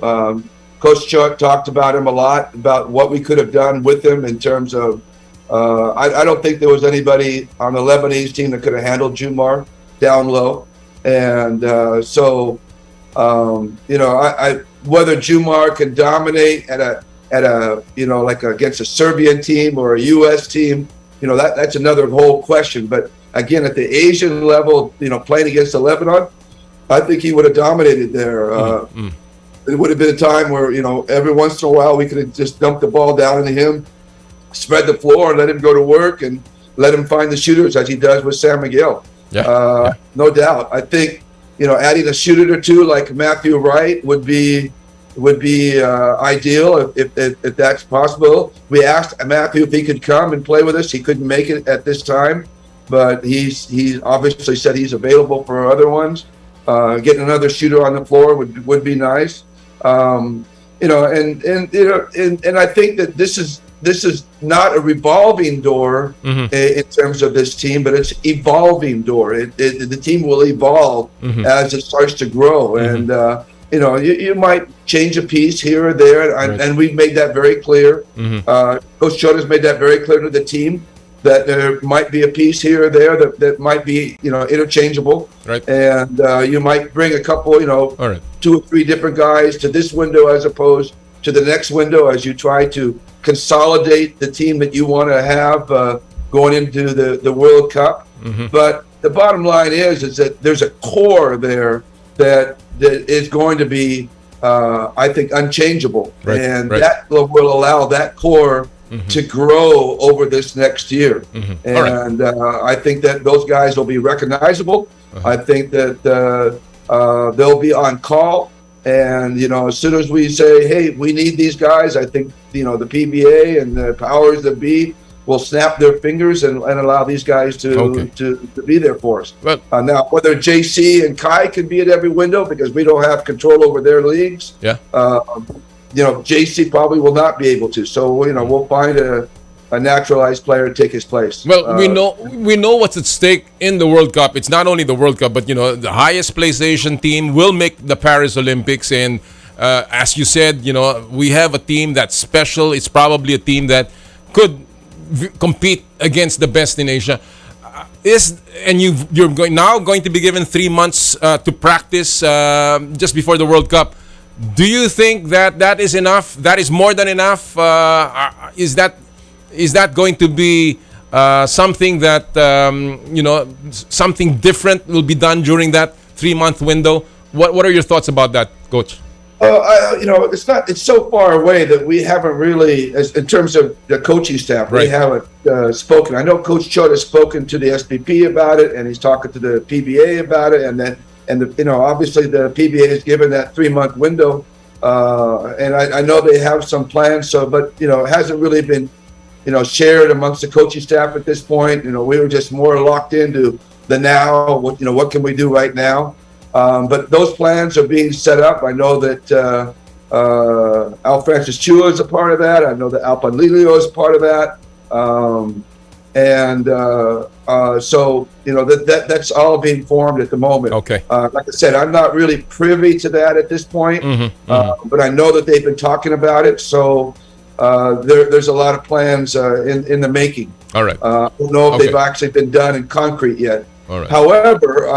Coach Chuck talked about him a lot, about what we could have done with him in terms of. I don't think there was anybody on the Lebanese team that could have handled Jumar down low, and whether Jumar can dominate at a like against a Serbian team or a U.S. team, that's another whole question, but. Again, at the Asian level, playing against Lebanon, I think he would have dominated there. It would have been a time where, every once in a while we could have just dumped the ball down into him, spread the floor and let him go to work and let him find the shooters as he does with San Miguel. No doubt. I think, adding a shooter or two like Matthew Wright would be ideal if that's possible. We asked Matthew if he could come and play with us. He couldn't make it at this time. But he obviously said he's available for other ones. Getting another shooter on the floor would be nice. And I think that this is not a revolving door in terms of this team, but it's evolving door. The team will evolve as it starts to grow, and you might change a piece here or there, and we've made that very clear. Coach Choda's made that very clear to the team, that there might be a piece here or there that might be, interchangeable. And you might bring a couple, 2 or 3 different guys to this window as opposed to the next window as you try to consolidate the team that you want to have going into the World Cup. But the bottom line is that there's a core there that is going to be, I think, unchangeable. That will allow that core to grow over this next year. And I think that those guys will be recognizable. I think that they'll be on call. And, as soon as we say, hey, we need these guys, I think, the PBA and the powers that be will snap their fingers and allow these guys to be there for us. Well, now, whether JC and Kai can be at every window because we don't have control over their leagues, JC probably will not be able to. So we'll find a naturalized player to take his place. Well, we know what's at stake in the World Cup. It's not only the World Cup, but the highest placed Asian team will make the Paris Olympics. And as you said, we have a team that's special. It's probably a team that could compete against the best in Asia. You're going to be given 3 months to practice just before the World Cup. Do you think that is enough? That is more than enough? Is that going to be something that something different will be done during that 3-month window? What are your thoughts about that, Coach? It's so far away that we haven't really, in terms of the coaching staff, we haven't spoken. I know Coach Chod has spoken to the SPP about it, and he's talking to the PBA about it, and obviously the PBA has given that 3-month window, and I know they have some plans. But it hasn't really been, shared amongst the coaching staff at this point. We were just more locked into the now. What can we do right now? But those plans are being set up. I know that Al Francis Chua is a part of that. I know that Al Panlilio is a part of that. So that's all being formed at the moment. Okay. Like I said, I'm not really privy to that at this point, but I know that they've been talking about it. So there's a lot of plans in the making. All right. I don't know if they've actually been done in concrete yet. All right. However,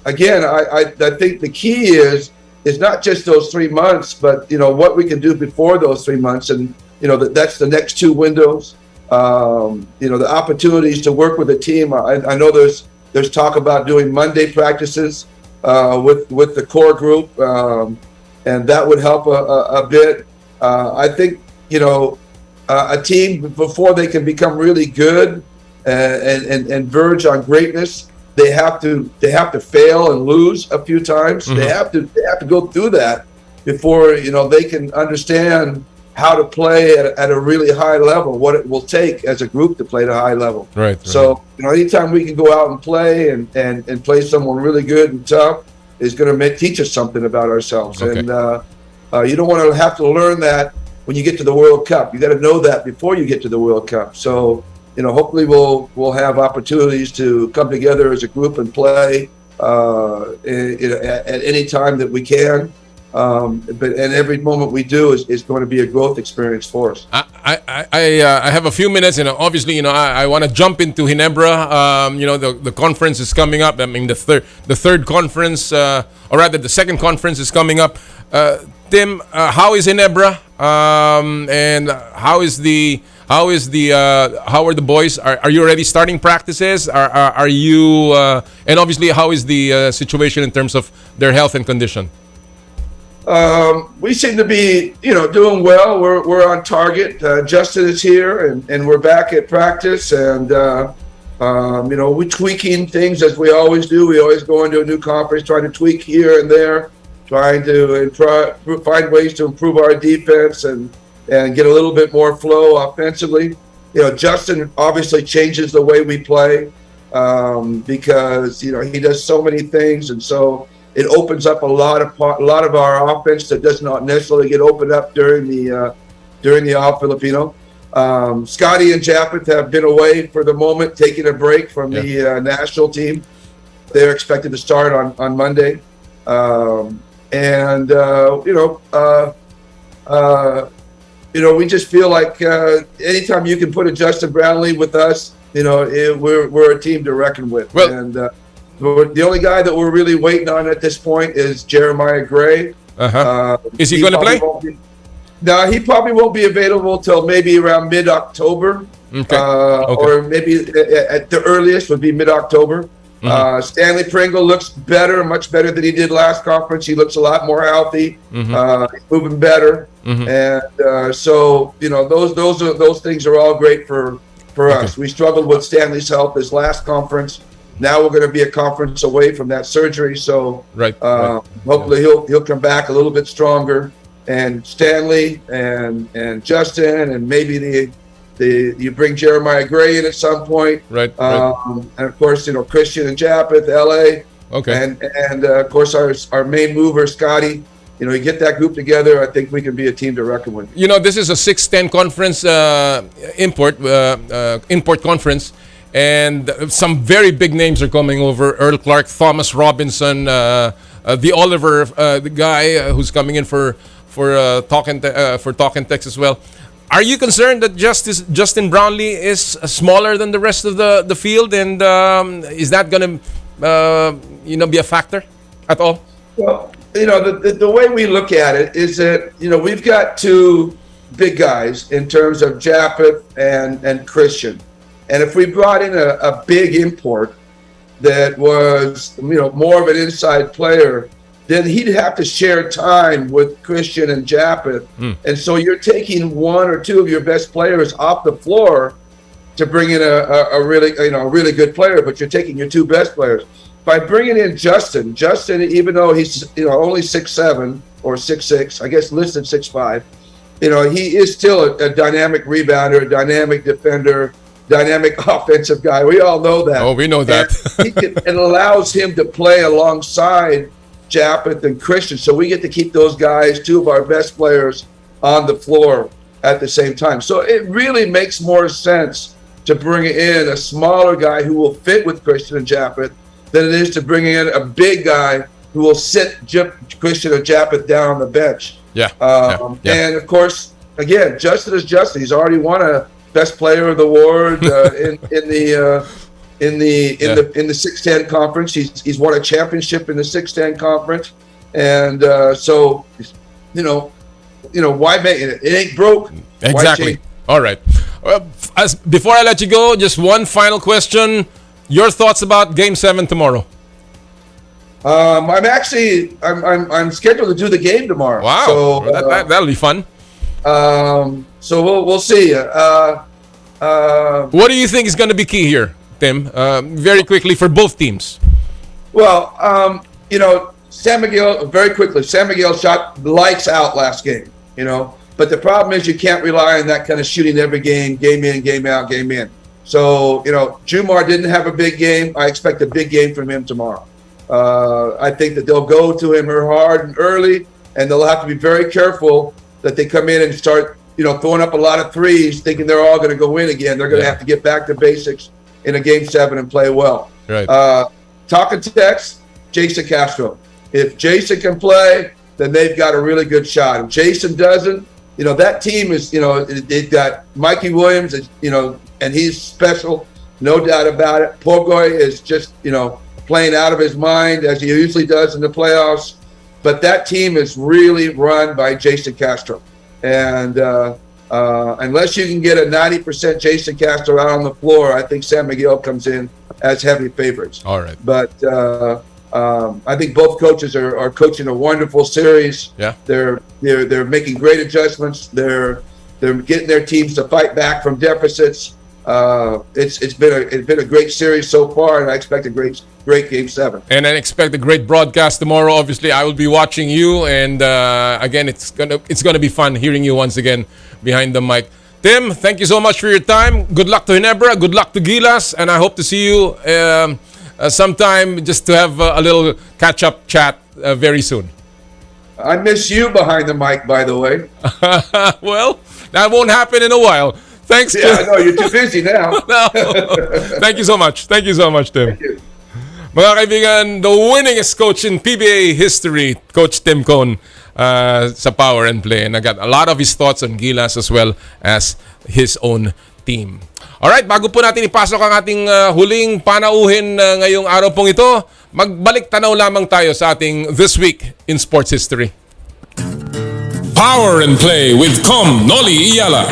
again, I think the key is not just those 3 months, but what we can do before those 3 months, and that's the next 2 windows. The opportunities to work with a team. I know there's talk about doing Monday practices with the core group, and that would help a bit. I think a team, before they can become really good and verge on greatness, they have to fail and lose a few times. They have to go through that before they can understand how to play at a really high level, what it will take as a group to play at a high level. Right. So anytime we can go out and play and play someone really good and tough is going to teach us something about ourselves. Okay. And you don't want to have to learn that when you get to the World Cup. You got to know that before you get to the World Cup. So hopefully we'll have opportunities to come together as a group and play at any time that we can. But every moment we do is going to be a growth experience for us. I have a few minutes, and obviously, I want to jump into Ginebra. The conference is coming up. I mean, the third conference, or rather, the second conference is coming up. Tim, how is Ginebra? And how are the boys? Are you already starting practices? Are you? And obviously, how is the situation in terms of their health and condition? We seem to be, doing well. We're on target. Justin is here, and we're back at practice. And we're tweaking things as we always do. We always go into a new conference, trying to tweak here and there, trying to find ways to improve our defense and get a little bit more flow offensively. Justin obviously changes the way we play because he does so many things, and so it opens up a lot of our offense that does not necessarily get opened up during the All Filipino. Scotty and Japeth have been away for the moment, taking a break from the national team. They're expected to start on Monday, we just feel like anytime you can put a Justin Brownlee with us, we're a team to reckon with. Well, and the only guy that we're really waiting on at this point is Jeremiah Gray. Is he going to play? No, he probably won't be available till maybe around mid-October. Okay. Or maybe at the earliest would be mid-October. Stanley Pringle looks better, much better than he did last conference. He looks a lot more healthy, he's moving better. And so, those things are all great for us. We struggled with Stanley's health this last conference. Now we're going to be a conference away from that surgery, so hopefully he'll come back a little bit stronger. And Stanley and Justin and maybe You bring Jeremiah Gray in at some point. Right. And of course, Christian and Japeth, LA. Okay. And of course, our main mover, Scotty. You get that group together, I think we can be a team to reckon with. This is a 6-10 conference import conference, and some very big names are coming over. Earl Clark, Thomas Robinson, the Oliver, the guy who's coming in for Talking Tex as well. Are you concerned that Justin Brownlee is smaller than the rest of the field, and is that going to be a factor at all? Well, the way we look at it is that we've got two big guys in terms of Japeth and Christian, and if we brought in a big import that was more of an inside player, then he'd have to share time with Christian and Japeth. And so you're taking one or two of your best players off the floor to bring in a really good player, but you're taking your two best players. By bringing in Justin, even though he's only 6'7" or 6'6", I guess listed 6'5", he is still a dynamic rebounder, a dynamic defender, dynamic offensive guy. We all know that. Oh, we know that. It allows him to play alongside Japeth and Christian, so we get to keep those guys, two of our best players, on the floor at the same time. So it really makes more sense to bring in a smaller guy who will fit with Christian and Japeth than it is to bring in a big guy who will sit Christian or Japeth down on the bench. Yeah. And of course, again, Justin is Justin. He's already won a Best Player of the Award in the 6-10 conference. He's won a championship in the 6-10 conference, and so why make it? It ain't broke. Exactly. All right. Before I let you go, just one final question. Your thoughts about Game 7 tomorrow? I'm scheduled to do the game tomorrow. Wow. So that'll be fun. So we'll see. What do you think is going to be key here, Tim? Very quickly for both teams. Well, San Miguel, very quickly, San Miguel shot lights out last game, but the problem is you can't rely on that kind of shooting every game in, game out, game in. So, Jumar didn't have a big game. I expect a big game from him tomorrow. I think that they'll go to him hard and early, and they'll have to be very careful that they come in and start, throwing up a lot of threes, thinking they're all going to go in again. They're going to have to get back to basics in a Game 7 and play well. Right. Talking text, Jason Castro. If Jason can play, then they've got a really good shot. If Jason doesn't, that team is, they've got Mikey Williams, and he's special, no doubt about it. Pogoy is just, playing out of his mind as he usually does in the playoffs. But that team is really run by Jason Castro. And unless you can get a 90% Jason Castro out on the floor, I think San Miguel comes in as heavy favorites. All right. But I think both coaches are coaching a wonderful series. Yeah. They're making great adjustments. They're getting their teams to fight back from deficits. It's been a great series so far, and I expect a great Game 7. And I expect a great broadcast tomorrow. Obviously, I will be watching you, and again, it's gonna be fun hearing you once again behind the mic. Tim, thank you so much for your time. Good luck to Ginebra. Good luck to Gilas, and I hope to see you sometime just to have a little catch-up chat very soon. I miss you behind the mic, by the way. Well, that won't happen in a while. Thanks. Yeah, I know. You're too busy now. No. Thank you so much. Thank you so much, Tim. Thank you. Mga kaibigan, the winningest coach in PBA history, Coach Tim Cone, sa Power and Play. And I got a lot of his thoughts on Gilas as well as his own team. Alright, bago po natin ipasok ang ating huling panauhin ngayong araw pong ito, magbalik tanaw lamang tayo sa ating This Week in Sports History. Power and Play with Kom Noli Eala.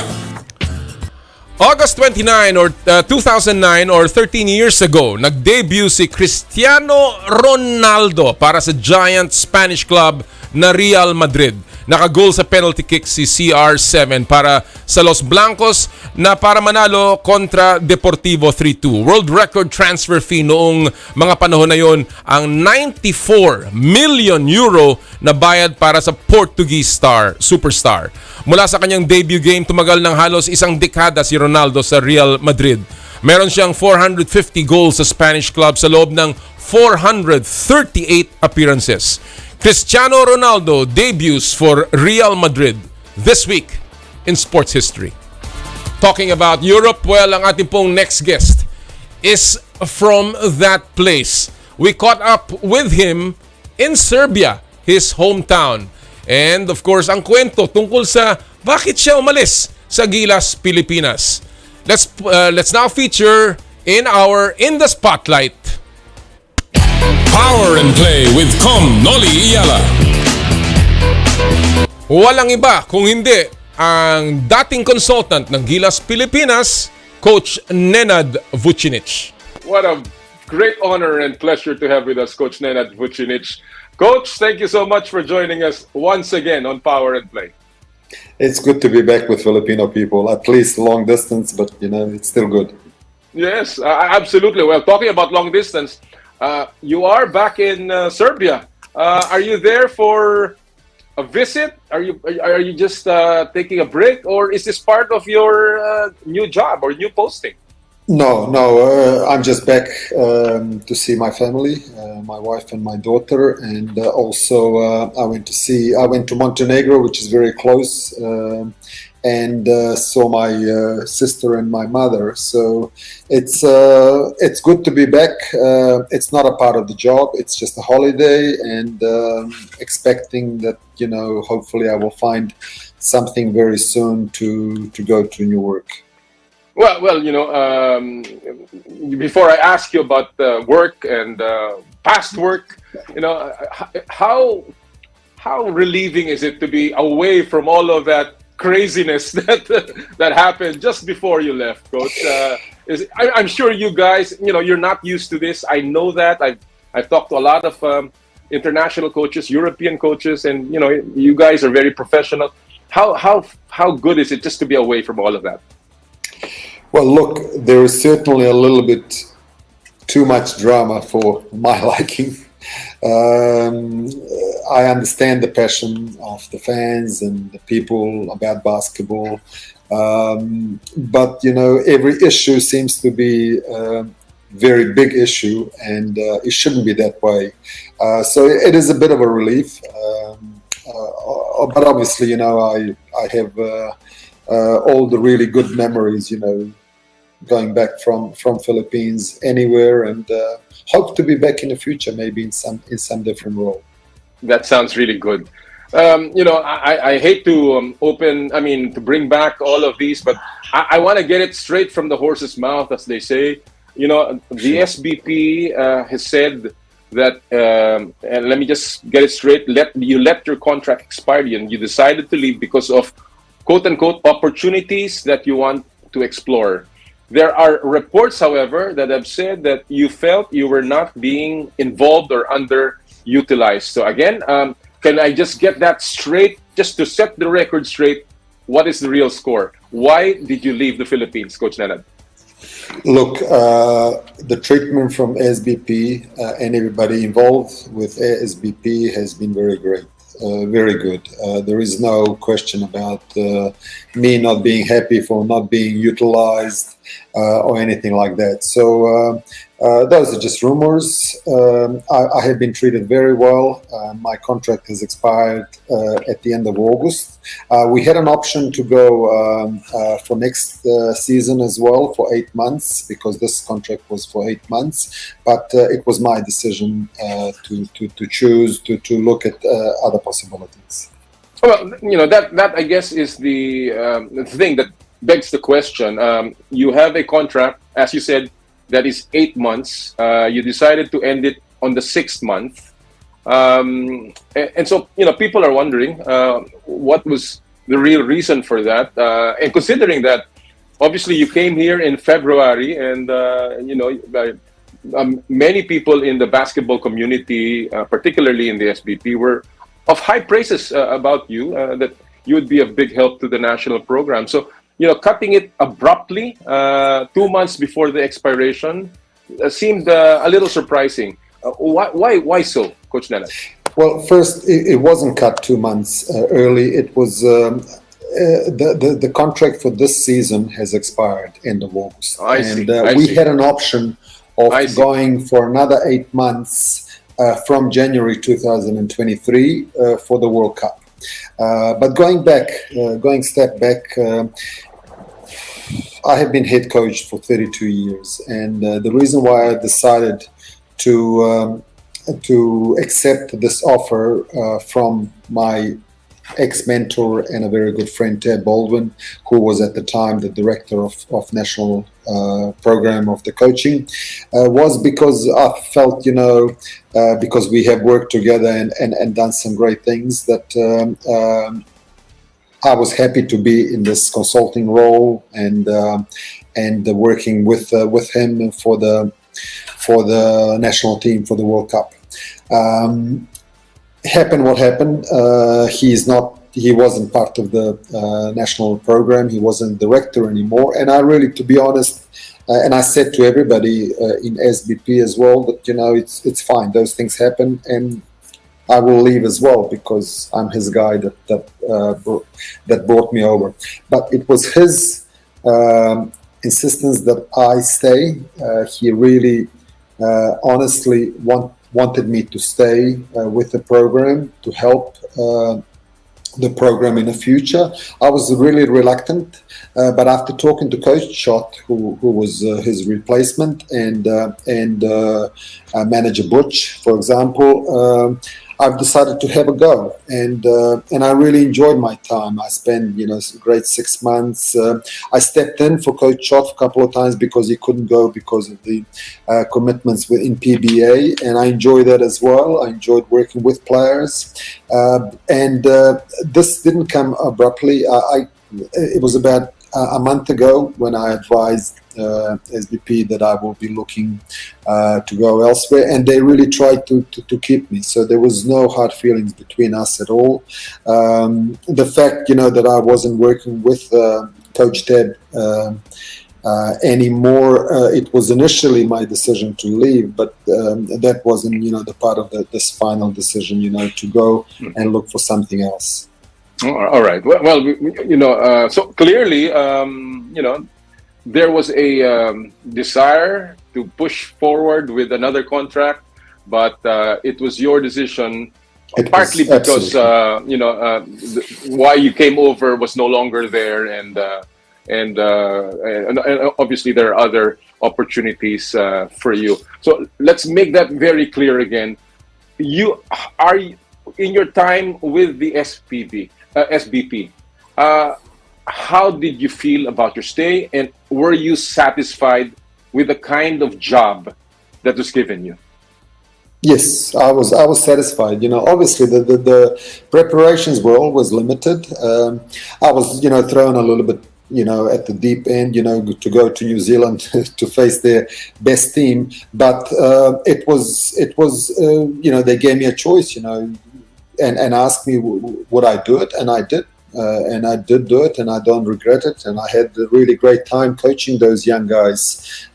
August 29 or 2009 or 13 years ago, nag-debut si Cristiano Ronaldo para sa giant Spanish club na Real Madrid. Naka-goal sa penalty kick si CR7 para sa Los Blancos na para manalo kontra Deportivo 3-2. World record transfer fee noong mga panahon na yon ang 94 million euro na bayad para sa Portuguese superstar. Mula sa kanyang debut game, tumagal ng halos isang dekada si Ronaldo sa Real Madrid. Meron siyang 450 goals sa Spanish club sa loob ng 438 appearances. Cristiano Ronaldo debuts for Real Madrid this week in sports history. Talking about Europe, well, ang ating pong next guest is from that place. We caught up with him in Serbia, his hometown. And of course, ang kwento tungkol sa bakit siya umalis sa Gilas Pilpinas. Let's now feature in our In the Spotlight. Power and Play with Kom Noli Eala. Walang iba kung hindi ang dating consultant ng Gilas Pilpinas, Coach Nenad Vucinic. What a great honor and pleasure to have with us Coach Nenad Vucinic. Coach, thank you so much for joining us once again on Power and Play. It's good to be back with Filipino people, at least long distance, but it's still good. Yes, absolutely. Well, talking about long distance, you are back in Serbia. Are you there for a visit? Are you just taking a break, or is this part of your new job or new posting? No. I'm just back to see my family, my wife and my daughter, and also I went to Montenegro, which is very close, and saw my sister and my mother. So it's good to be back. It's not a part of the job. It's just a holiday, and expecting that hopefully I will find something very soon to go to New York. Well, before I ask you about work and past work, how relieving is it to be away from all of that craziness that happened just before you left, Coach? I'm sure you guys, you're not used to this. I know that. I've talked to a lot of international coaches, European coaches, and you guys are very professional. How good is it just to be away from all of that? Well, look, there is certainly a little bit too much drama for my liking. I understand the passion of the fans and the people about basketball, but every issue seems to be a very big issue, and it shouldn't be that way. So it is a bit of a relief, but obviously, I have all the really good memories, going back from Philippines anywhere, and hope to be back in the future, maybe in some different role. That sounds really good. I hate to to bring back all of these, but I want to get it straight from the horse's mouth, as they say. The SBP has said that, and let me just get it straight, let your contract expire and you decided to leave because of quote-unquote opportunities that you want to explore. There are reports, however, that have said that you felt you were not being involved or underutilized. So again, can I just get that straight, just to set the record straight? What is the real score? Why did you leave the Philippines, Coach Nenad? Look, the treatment from SBP and everybody involved with SBP has been very great. Very good. There is no question about me not being happy for not being utilized or anything like that. So those are just rumors. I have been treated very well. My contract has expired at the end of August. We had an option to go for next season as well for 8 months, because this contract was for 8 months. But it was my decision to choose to look at other possibilities. Well, that I guess is the thing that begs the question. You have a contract, as you said, that is 8 months. You decided to end it on the 6th month. And so, people are wondering what was the real reason for that. And considering that, obviously, you came here in February, and, many people in the basketball community, particularly in the SBP, were of high praises about you, that you would be a big help to the national program. So, cutting it abruptly 2 months before the expiration seemed a little surprising. Why so, Coach Nenad? Well, first, it wasn't cut 2 months early. It was the contract for this season has expired end of August, we had an option of going for another 8 months from January 2023 for the World Cup. But going step back. I have been head coach for 32 years, and the reason why I decided to accept this offer from my ex-mentor and a very good friend, Ted Baldwin, who was at the time the director of national program of the coaching, was because I felt, because we have worked together and done some great things, that I was happy to be in this consulting role and working with him for the national team for the World Cup. Happened what happened. He wasn't part of the national program. He wasn't director anymore. And I really, to be honest, and I said to everybody in SBP as well that it's fine. Those things happen, and I will leave as well because I'm his guy that brought me over. But it was his insistence that I stay. He really honestly wanted me to stay with the program to help the program in the future. I was really reluctant, but after talking to Coach Schott, who was his replacement, and Manager Butch, for example, I've decided to have a go, and I really enjoyed my time. I spent a great 6 months. I stepped in for Coach Schott a couple of times because he couldn't go because of the commitments in PBA, and I enjoyed that as well. I enjoyed working with players, and this didn't come abruptly. It was about a month ago when I advised SBP that I will be looking to go elsewhere, and they really tried to keep me. So there was no hard feelings between us at all. The fact, that I wasn't working with Coach Ted anymore, it was initially my decision to leave, but that wasn't, the part of this final decision, to go and look for something else. All right. Well, so clearly, there was a desire to push forward with another contract, but it was your decision, partly because why you came over was no longer there, and obviously there are other opportunities for you. So let's make that very clear again. You are in your time with the SBP. How did you feel about your stay, and were you satisfied with the kind of job that was given you? Yes, I was satisfied. Obviously the preparations were always limited. I was, thrown a little bit, at the deep end, to go to New Zealand to face their best team. But it was, they gave me a choice, and asked me would I do it, and I did. And I did do it, and I don't regret it. And I had a really great time coaching those young guys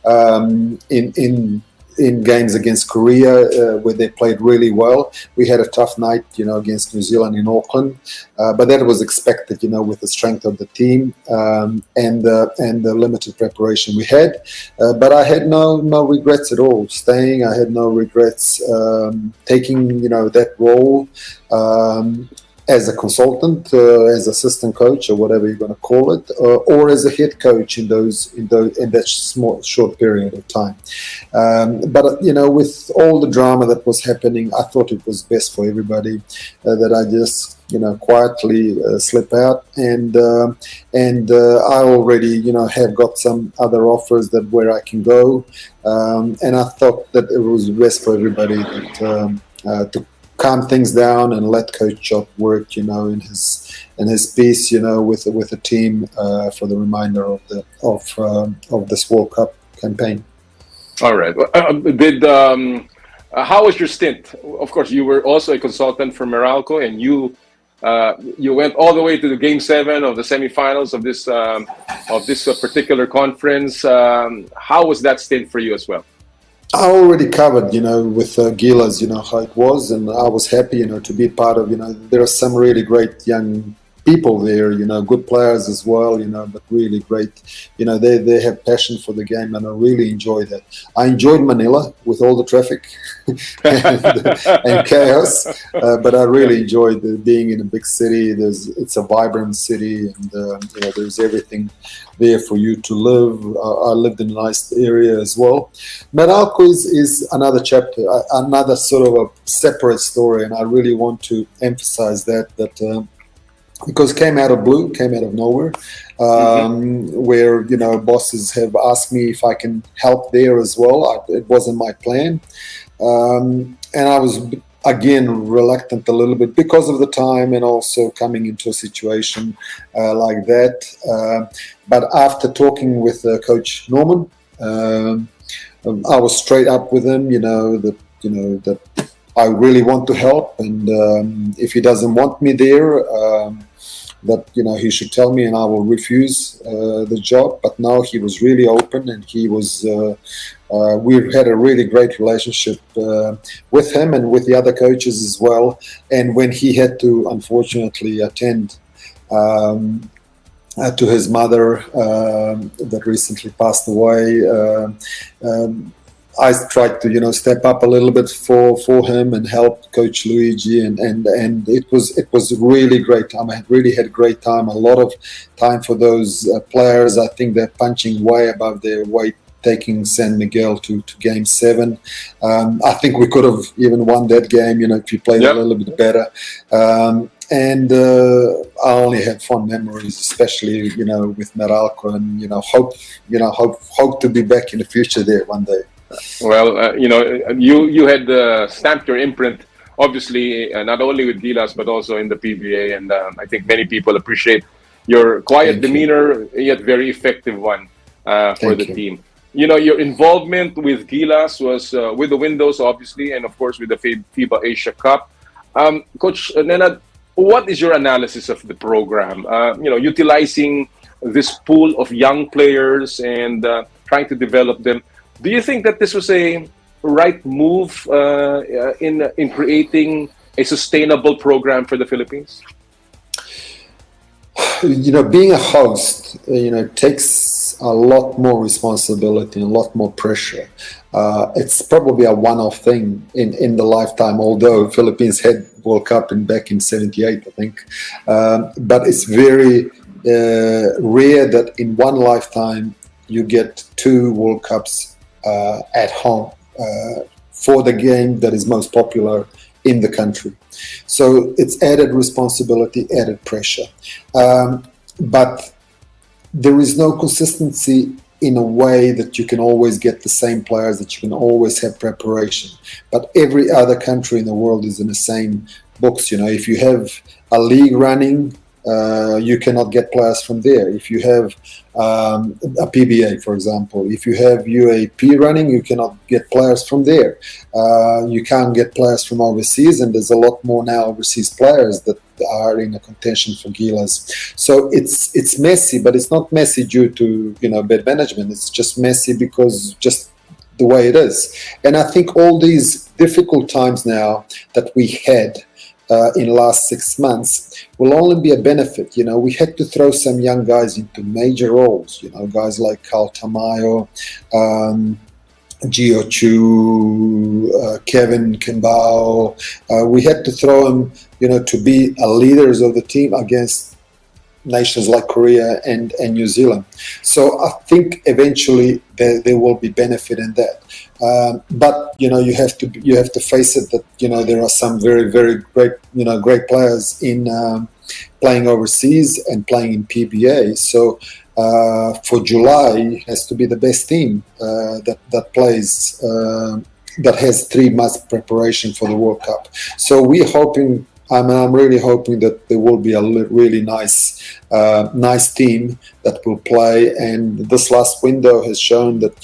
in games against Korea, where they played really well. We had a tough night, against New Zealand in Auckland, but that was expected, with the strength of the team and the limited preparation we had. But I had no regrets at all staying. I had no regrets taking, that role. As a consultant, as assistant coach, or whatever you're going to call it, or as a head coach in that short period of time. But with all the drama that was happening, I thought it was best for everybody that I just quietly slip out, and I already have got some other offers that where I can go, and I thought that it was best for everybody that to calm things down and let Coach Schott work, in his piece, with the team for the remainder of this World Cup campaign. All right. How was your stint? Of course, you were also a consultant for Meralco, and you went all the way to the Game 7 of the semifinals of this particular conference. How was that stint for you as well? I already covered, with Gilas, how it was, and I was happy, to be part of, there are some really great young people there, good players as well, but really great. They have passion for the game, and I really enjoy that. I enjoyed Manila with all the traffic and chaos, but I really enjoyed being in a big city. It's a vibrant city, and there's everything there for you to live. I lived in a nice area as well. Meralco is another chapter, another sort of a separate story, and I really want to emphasize that because came out of nowhere, where bosses have asked me if I can help there as well. It wasn't my plan, and I was again reluctant a little bit because of the time and also coming into a situation like that. But after talking with Coach Norman, I was straight up with him. That I really want to help, and if he doesn't want me there, that he should tell me, and I will refuse the job. But now he was really open, and he was. We had a really great relationship with him and with the other coaches as well. And when he had to, unfortunately, attend to his mother that recently passed away. I tried to, step up a little bit for him and help Coach Luigi, and it was really great time. I really had a great time. A lot of time for those players. I think they're punching way above their weight, taking San Miguel to Game 7. I think we could have even won that game, if you played a little bit better. And I only had fond memories, especially with Meralco, and hope to be back in the future there one day. Well, you had stamped your imprint, obviously, not only with Gilas, but also in the PBA. And I think many people appreciate your quiet demeanor, yet very effective one for the team. Your involvement with Gilas was with the Windows, obviously, and of course with the FIBA Asia Cup. Coach Nenad, what is your analysis of the program? Utilizing this pool of young players and trying to develop them. Do you think that this was a right move in creating a sustainable program for the Philippines? Being a host, takes a lot more responsibility and a lot more pressure. It's probably a one-off thing in the lifetime, although Philippines had World Cup back in 78, I think. But it's very rare that in one lifetime you get 2 World Cups at home for the game that is most popular in the country. So it's added responsibility, added pressure. But there is no consistency in a way that you can always get the same players, that you can always have preparation. But every other country in the world is in the same books. If you have a league running, you cannot get players from there. If you have a PBA, for example, if you have UAP running, you cannot get players from there. You can't get players from overseas, and there's a lot more now overseas players that are in a contention for Gilas. So it's messy, but it's not messy due to bad management. It's just messy because just the way it is. And I think all these difficult times now that we had in the last 6 months will only be a benefit. We had to throw some young guys into major roles, guys like Carl Tamayo, Gio Chu, Kevin Kimbao. We had to throw them, to be leaders of the team against nations like Korea and New Zealand. So I think eventually there will be benefit in that. But you have to face it that there are some very, very great great players in playing overseas and playing in PBA. So for July has to be the best team that plays that has 3 months preparation for the World Cup. So we're hoping. I'm really hoping that there will be a really nice team that will play. And this last window has shown that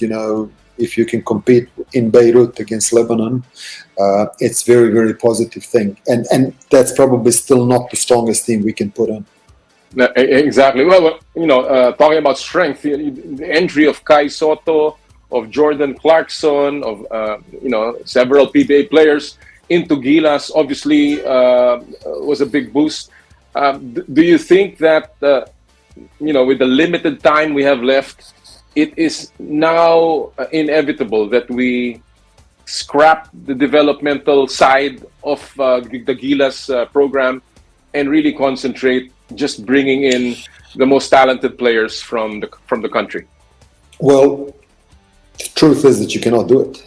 if you can compete in Beirut against Lebanon, it's very, very positive thing. And that's probably still not the strongest team we can put on. Exactly. Well, talking about strength, the entry of Kai Soto, of Jordan Clarkson, of several PBA players into Gilas, obviously was a big boost. Do you think that with the limited time we have left, it is now inevitable that we scrap the developmental side of the Gilas program and really concentrate just bringing in the most talented players from the country? Well, the truth is that you cannot do it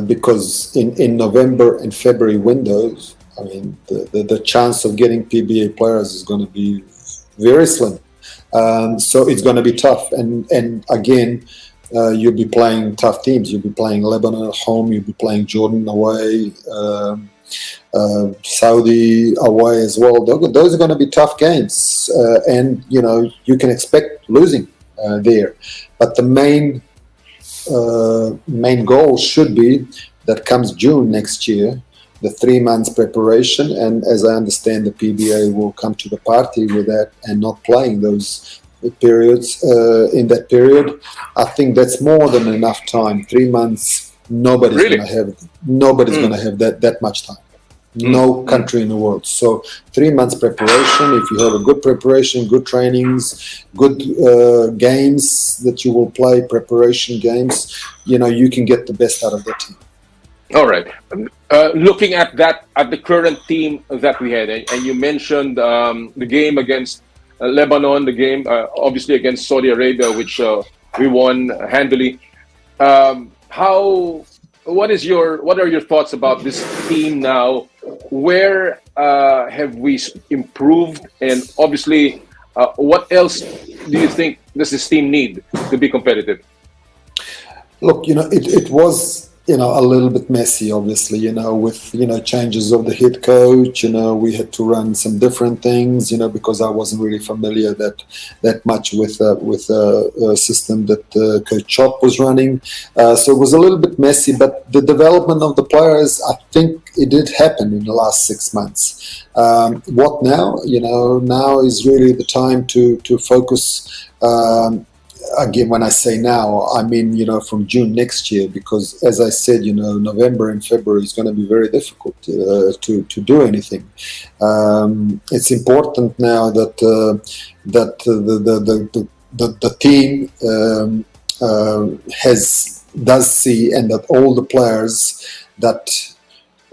because in November and February windows, I mean, the chance of getting PBA players is going to be very slim. So it's going to be tough. And again, you'll be playing tough teams. You'll be playing Lebanon at home. You'll be playing Jordan away, Saudi away as well. Those are going to be tough games. And, you can expect losing there. But the main goal should be that comes June next year, the 3 months preparation, and as I understand, the PBA will come to the party with that and not playing those periods in that period. I think that's more than enough time. 3 months, nobody's going to have that much time. No country in the world. So 3 months preparation. If you have a good preparation, good trainings, good games that you will play, preparation games, you can get the best out of the team. All right. Looking at the current team that we had, and you mentioned the game against Lebanon, the game obviously against Saudi Arabia, which we won handily. What are your thoughts about this team now? Where have we improved, and obviously, what else do you think does this team need to be competitive? Look, it was a little bit messy, obviously, with, changes of the head coach, we had to run some different things, because I wasn't really familiar that much with a system that Coach Chop was running. So it was a little bit messy, but the development of the players, I think it did happen in the last 6 months. What now? Now is really the time to focus. Again, when I say now, I mean, from June next year, because as I said, November and February is going to be very difficult to do anything. It's important now that the team does see, and that all the players that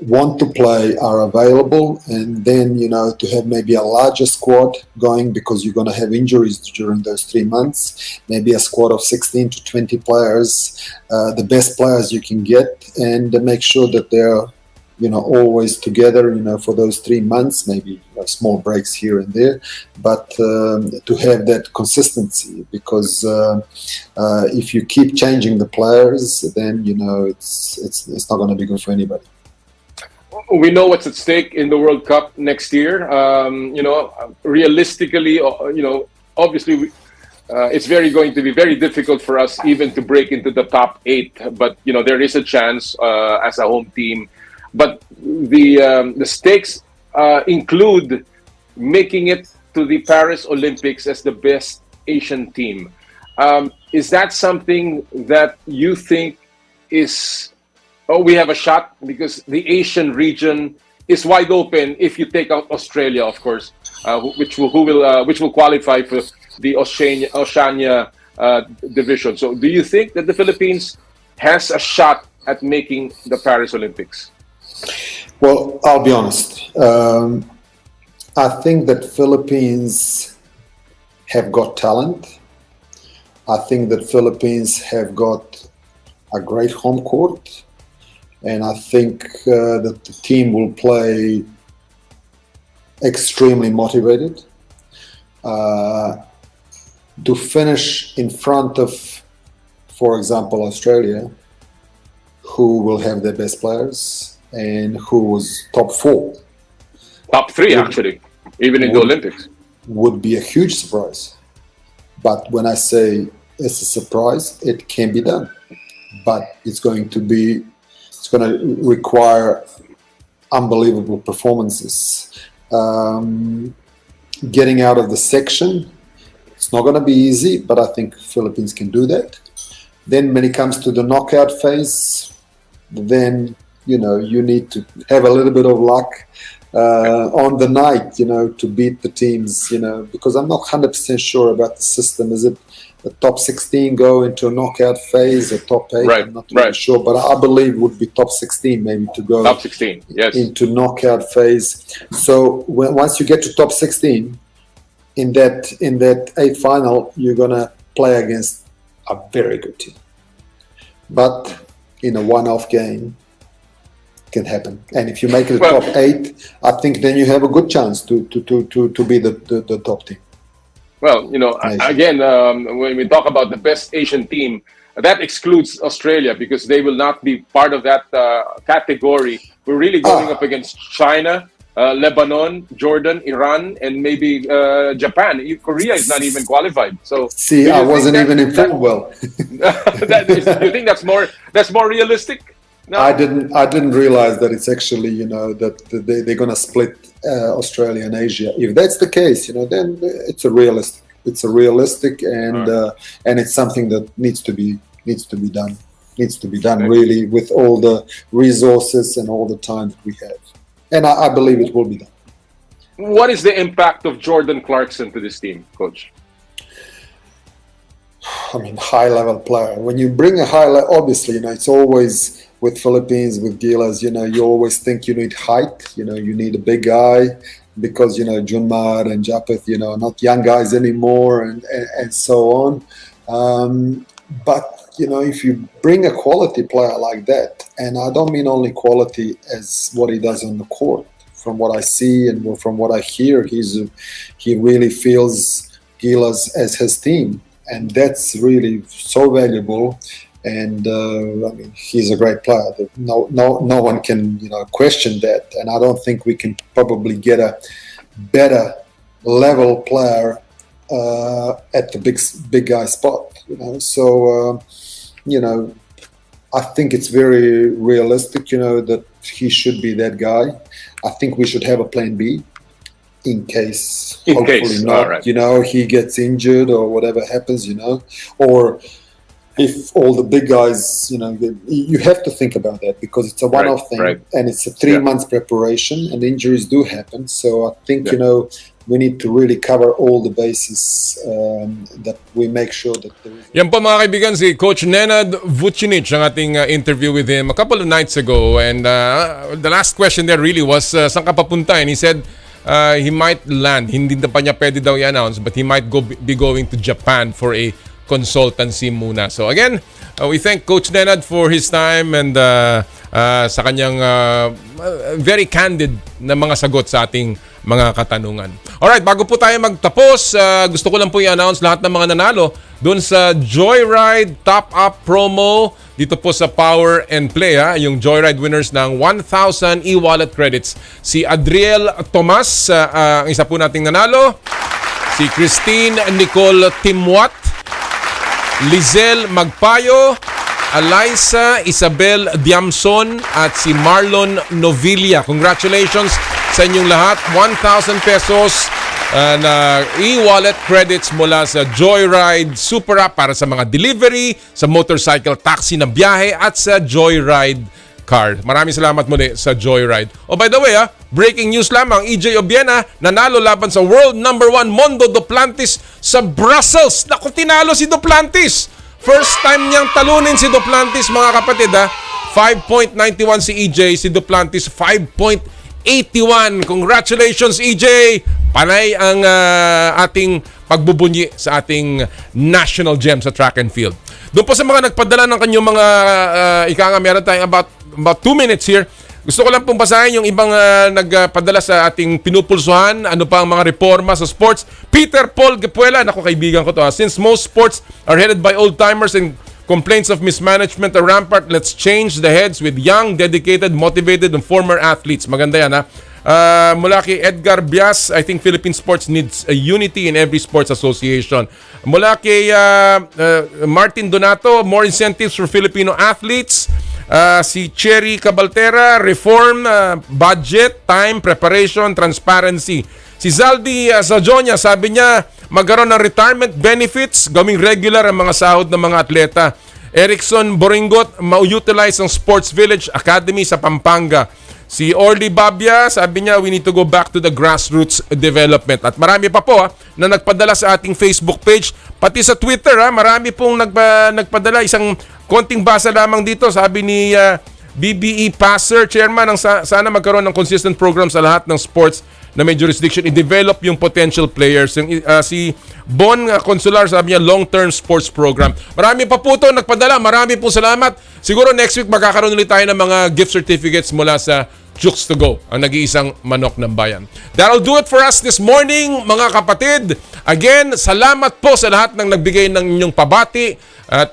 want to play are available, and then to have maybe a larger squad going, because you're going to have injuries during those 3 months, maybe a squad of 16 to 20 players, the best players you can get, and make sure that they're always together for those 3 months, maybe small breaks here and there, but to have that consistency, because if you keep changing the players, then it's not going to be good for anybody. We know what's at stake in the World Cup next year. Realistically, obviously, it's going to be very difficult for us even to break into the top 8. But there is a chance as a home team. But the stakes include making it to the Paris Olympics as the best Asian team. Is that something that you think is? We have a shot, because the Asian region is wide open if you take out Australia, of course, which will qualify for the Oceania division. So, do you think that the Philippines has a shot at making the Paris Olympics? Well, I'll be honest. I think that Philippines have got talent. I think that Philippines have got a great home court. And I think that the team will play extremely motivated. To finish in front of, for example, Australia, who will have their best players and who was top 4. Top 3, actually, even in the Olympics. Would be a huge surprise. But when I say it's a surprise, it can be done. but it's going to require unbelievable performances. Getting out of the section, it's not going to be easy, but I think Philippines can do that. Then when it comes to the knockout phase, then you need to have a little bit of luck on the night, to beat the teams, because I'm not 100% sure about the system. Is it the top 16 go into a knockout phase or top 8? Right, I'm not really sure, but I believe it would be top 16 maybe to go top 16, yes, into knockout phase. So once you get to top 16, in that 8th final, you're gonna play against a very good team. But in a one-off game, can happen. And if you make it a top 8, I think then you have a good chance to be the top team. Well, again, when we talk about the best Asian team, that excludes Australia because they will not be part of that category. We're really going up against China, Lebanon, Jordan, Iran, and maybe Japan. Korea is not even qualified. So see, I wasn't even informed well. Do you think that's more realistic? No. I didn't realize that it's actually that they're gonna split Australia and Asia. If that's the case, then it's a realistic and it's something that needs to be done. Really with all the resources and all the time that we have. And I believe it will be done. What is the impact of Jordan Clarkson to this team, Coach? I mean, high-level player. When you bring a high-level, obviously, it's always with Philippines, with Gilas, you always think you need height. You need a big guy because, Junmar and Japeth, are not young guys anymore and so on. But, if you bring a quality player like that, and I don't mean only quality as what he does on the court, from what I see and from what I hear, he really feels Gilas as his team. And that's really so valuable. And he's a great player. No one can question that. And I don't think we can probably get a better level player at the big guy spot. So I think it's very realistic. that he should be that guy. I think we should have a plan B. In case, hopefully not, right. He gets injured or whatever happens, or if all the big guys, you have to think about that because it's a one-off thing and it's a 3 months preparation and injuries do happen. So I think, we need to really cover all the bases that we make sure that there is... Yan po mga kaibigan, si Coach Nenad Vucinic ang ating interview with him a couple of nights ago. And the last question there really was, saan ka papunta? And he said, he might land. Hindi na pa niya pwede daw i-announce, but he might be going to Japan for a consultancy muna. So again, we thank Coach Nenad for his time and sa kanyang very candid na mga sagot sa ating mga katanungan. Alright, bago po tayo magtapos, gusto ko lang po i-announce lahat ng mga nanalo doon sa Joyride Top Up promo dito po sa Power and Play. Yung Joyride winners ng 1,000 e-wallet credits. Si Adriel Tomas, ang isa po nating nanalo. Si Christine Nicole Timwat. Lizel Magpayo. Eliza Isabel Diamson at si Marlon Novilla. Congratulations sa inyong lahat. 1,000 pesos na e-wallet credits mula sa Joyride Super App para sa mga delivery, sa motorcycle taxi na biyahe at sa Joyride card. Maraming salamat muli sa Joyride. Oh, by the way, breaking news lamang, EJ Obiena nanalo laban sa world number 1 Mondo Duplantis sa Brussels. Naku, tinalo si Duplantis. First time niyang talunin si Duplantis, mga kapatid. 5.91 si EJ, si Duplantis 5.81. Congratulations, EJ! Panay ang ating pagbubunyi sa ating national gem sa track and field. Doon po sa mga nagpadala ng kanyang mga meron tayong about 2 minutes here. Gusto ko lang pong basahin yung ibang nagpadala sa ating pinupulsuhan. Ano pa ang mga reforma sa sports. Peter Paul Gepuela, naku, kaibigan ko to. Since most sports are headed by old-timers and complaints of mismanagement are rampant, let's change the heads with young, dedicated, motivated, and former athletes. Maganda yan, Mula kay Edgar Bias, I think Philippine sports needs a unity in every sports association. Mula kay Martin Donato, more incentives for Filipino athletes. Si Cherry Cabaltera, reform, budget, time, preparation, transparency. Si Zaldi Zajonia, sabi niya, magkaroon ng retirement benefits, gawing regular ang mga sahod ng mga atleta. Erickson Boringot, ma-utilize ang Sports Village Academy sa Pampanga. Si Orly Babia, sabi niya, we need to go back to the grassroots development. At marami pa po na nagpadala sa ating Facebook page, pati sa Twitter, marami pong nagpadala. Isang konting basa lamang dito, sabi ni BBE Passer, Chairman, sana magkaroon ng consistent program sa lahat ng sports na may jurisdiction, i-develop yung potential players. Si Bon Consular, sabi niya, long-term sports program. Marami pa po ito nagpadala. Marami po salamat. Siguro next week magkakaroon ulit tayo ng mga gift certificates mula sa Chooks to Go, ang nag-iisang manok ng bayan. That'll do it for us this morning, mga kapatid. Again, salamat po sa lahat ng nagbigay ng inyong pabati. At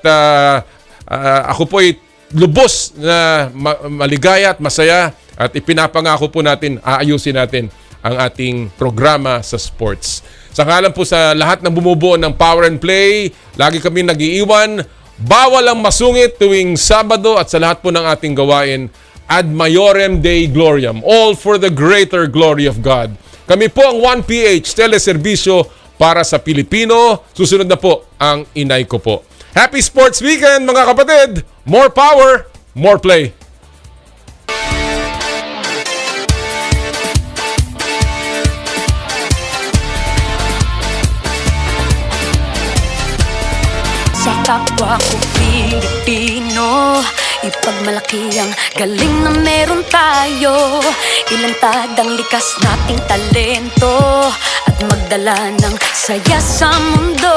ako po ay lubos na maligaya at masaya. At ipinapangako po natin, aayusin natin ang ating programa sa sports. Sa ngalan po sa lahat ng bumubuo ng Power and Play, lagi kami nag-iiwan, bawal ang masungit tuwing Sabado at sa lahat po ng ating gawain, ad maiorem Dei gloriam, all for the greater glory of God. Kami po ang 1PH Teleserbisyo para sa Pilipino. Susunod na po ang inay ko po. Happy Sports Weekend, mga kapatid! More power, more play! Sa kapwa ko Pilipino, ipagmalaki ang galing na meron tayo. Ilantad ang likas nating talento at magdala ng saya sa mundo.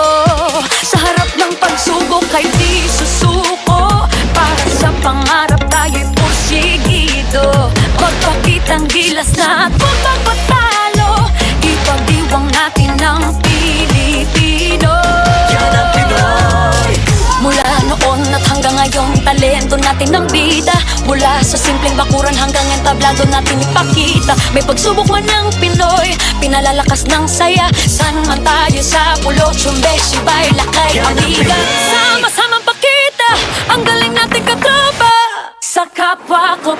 Sa harap ng pagsubok ay di susuko, para sa pangarap tayo'y porsigido. Magpakitang gilas na at huwag magpatalo, ipag-iwang natin ang Pilipino. Yan ang Pinoy. Mula noon at hanggang ngayon, talento natin ng bida. Mula sa simpleng bakuran hanggang entablado natin ipakita. May pagsubok man ng Pinoy, pinalalakas ng saya. San man tayo sa pulo, Chumbe, Sibay, Lakay, Amiga. Sama-samang pakita ang galing natin katropa. Sa kapwa ko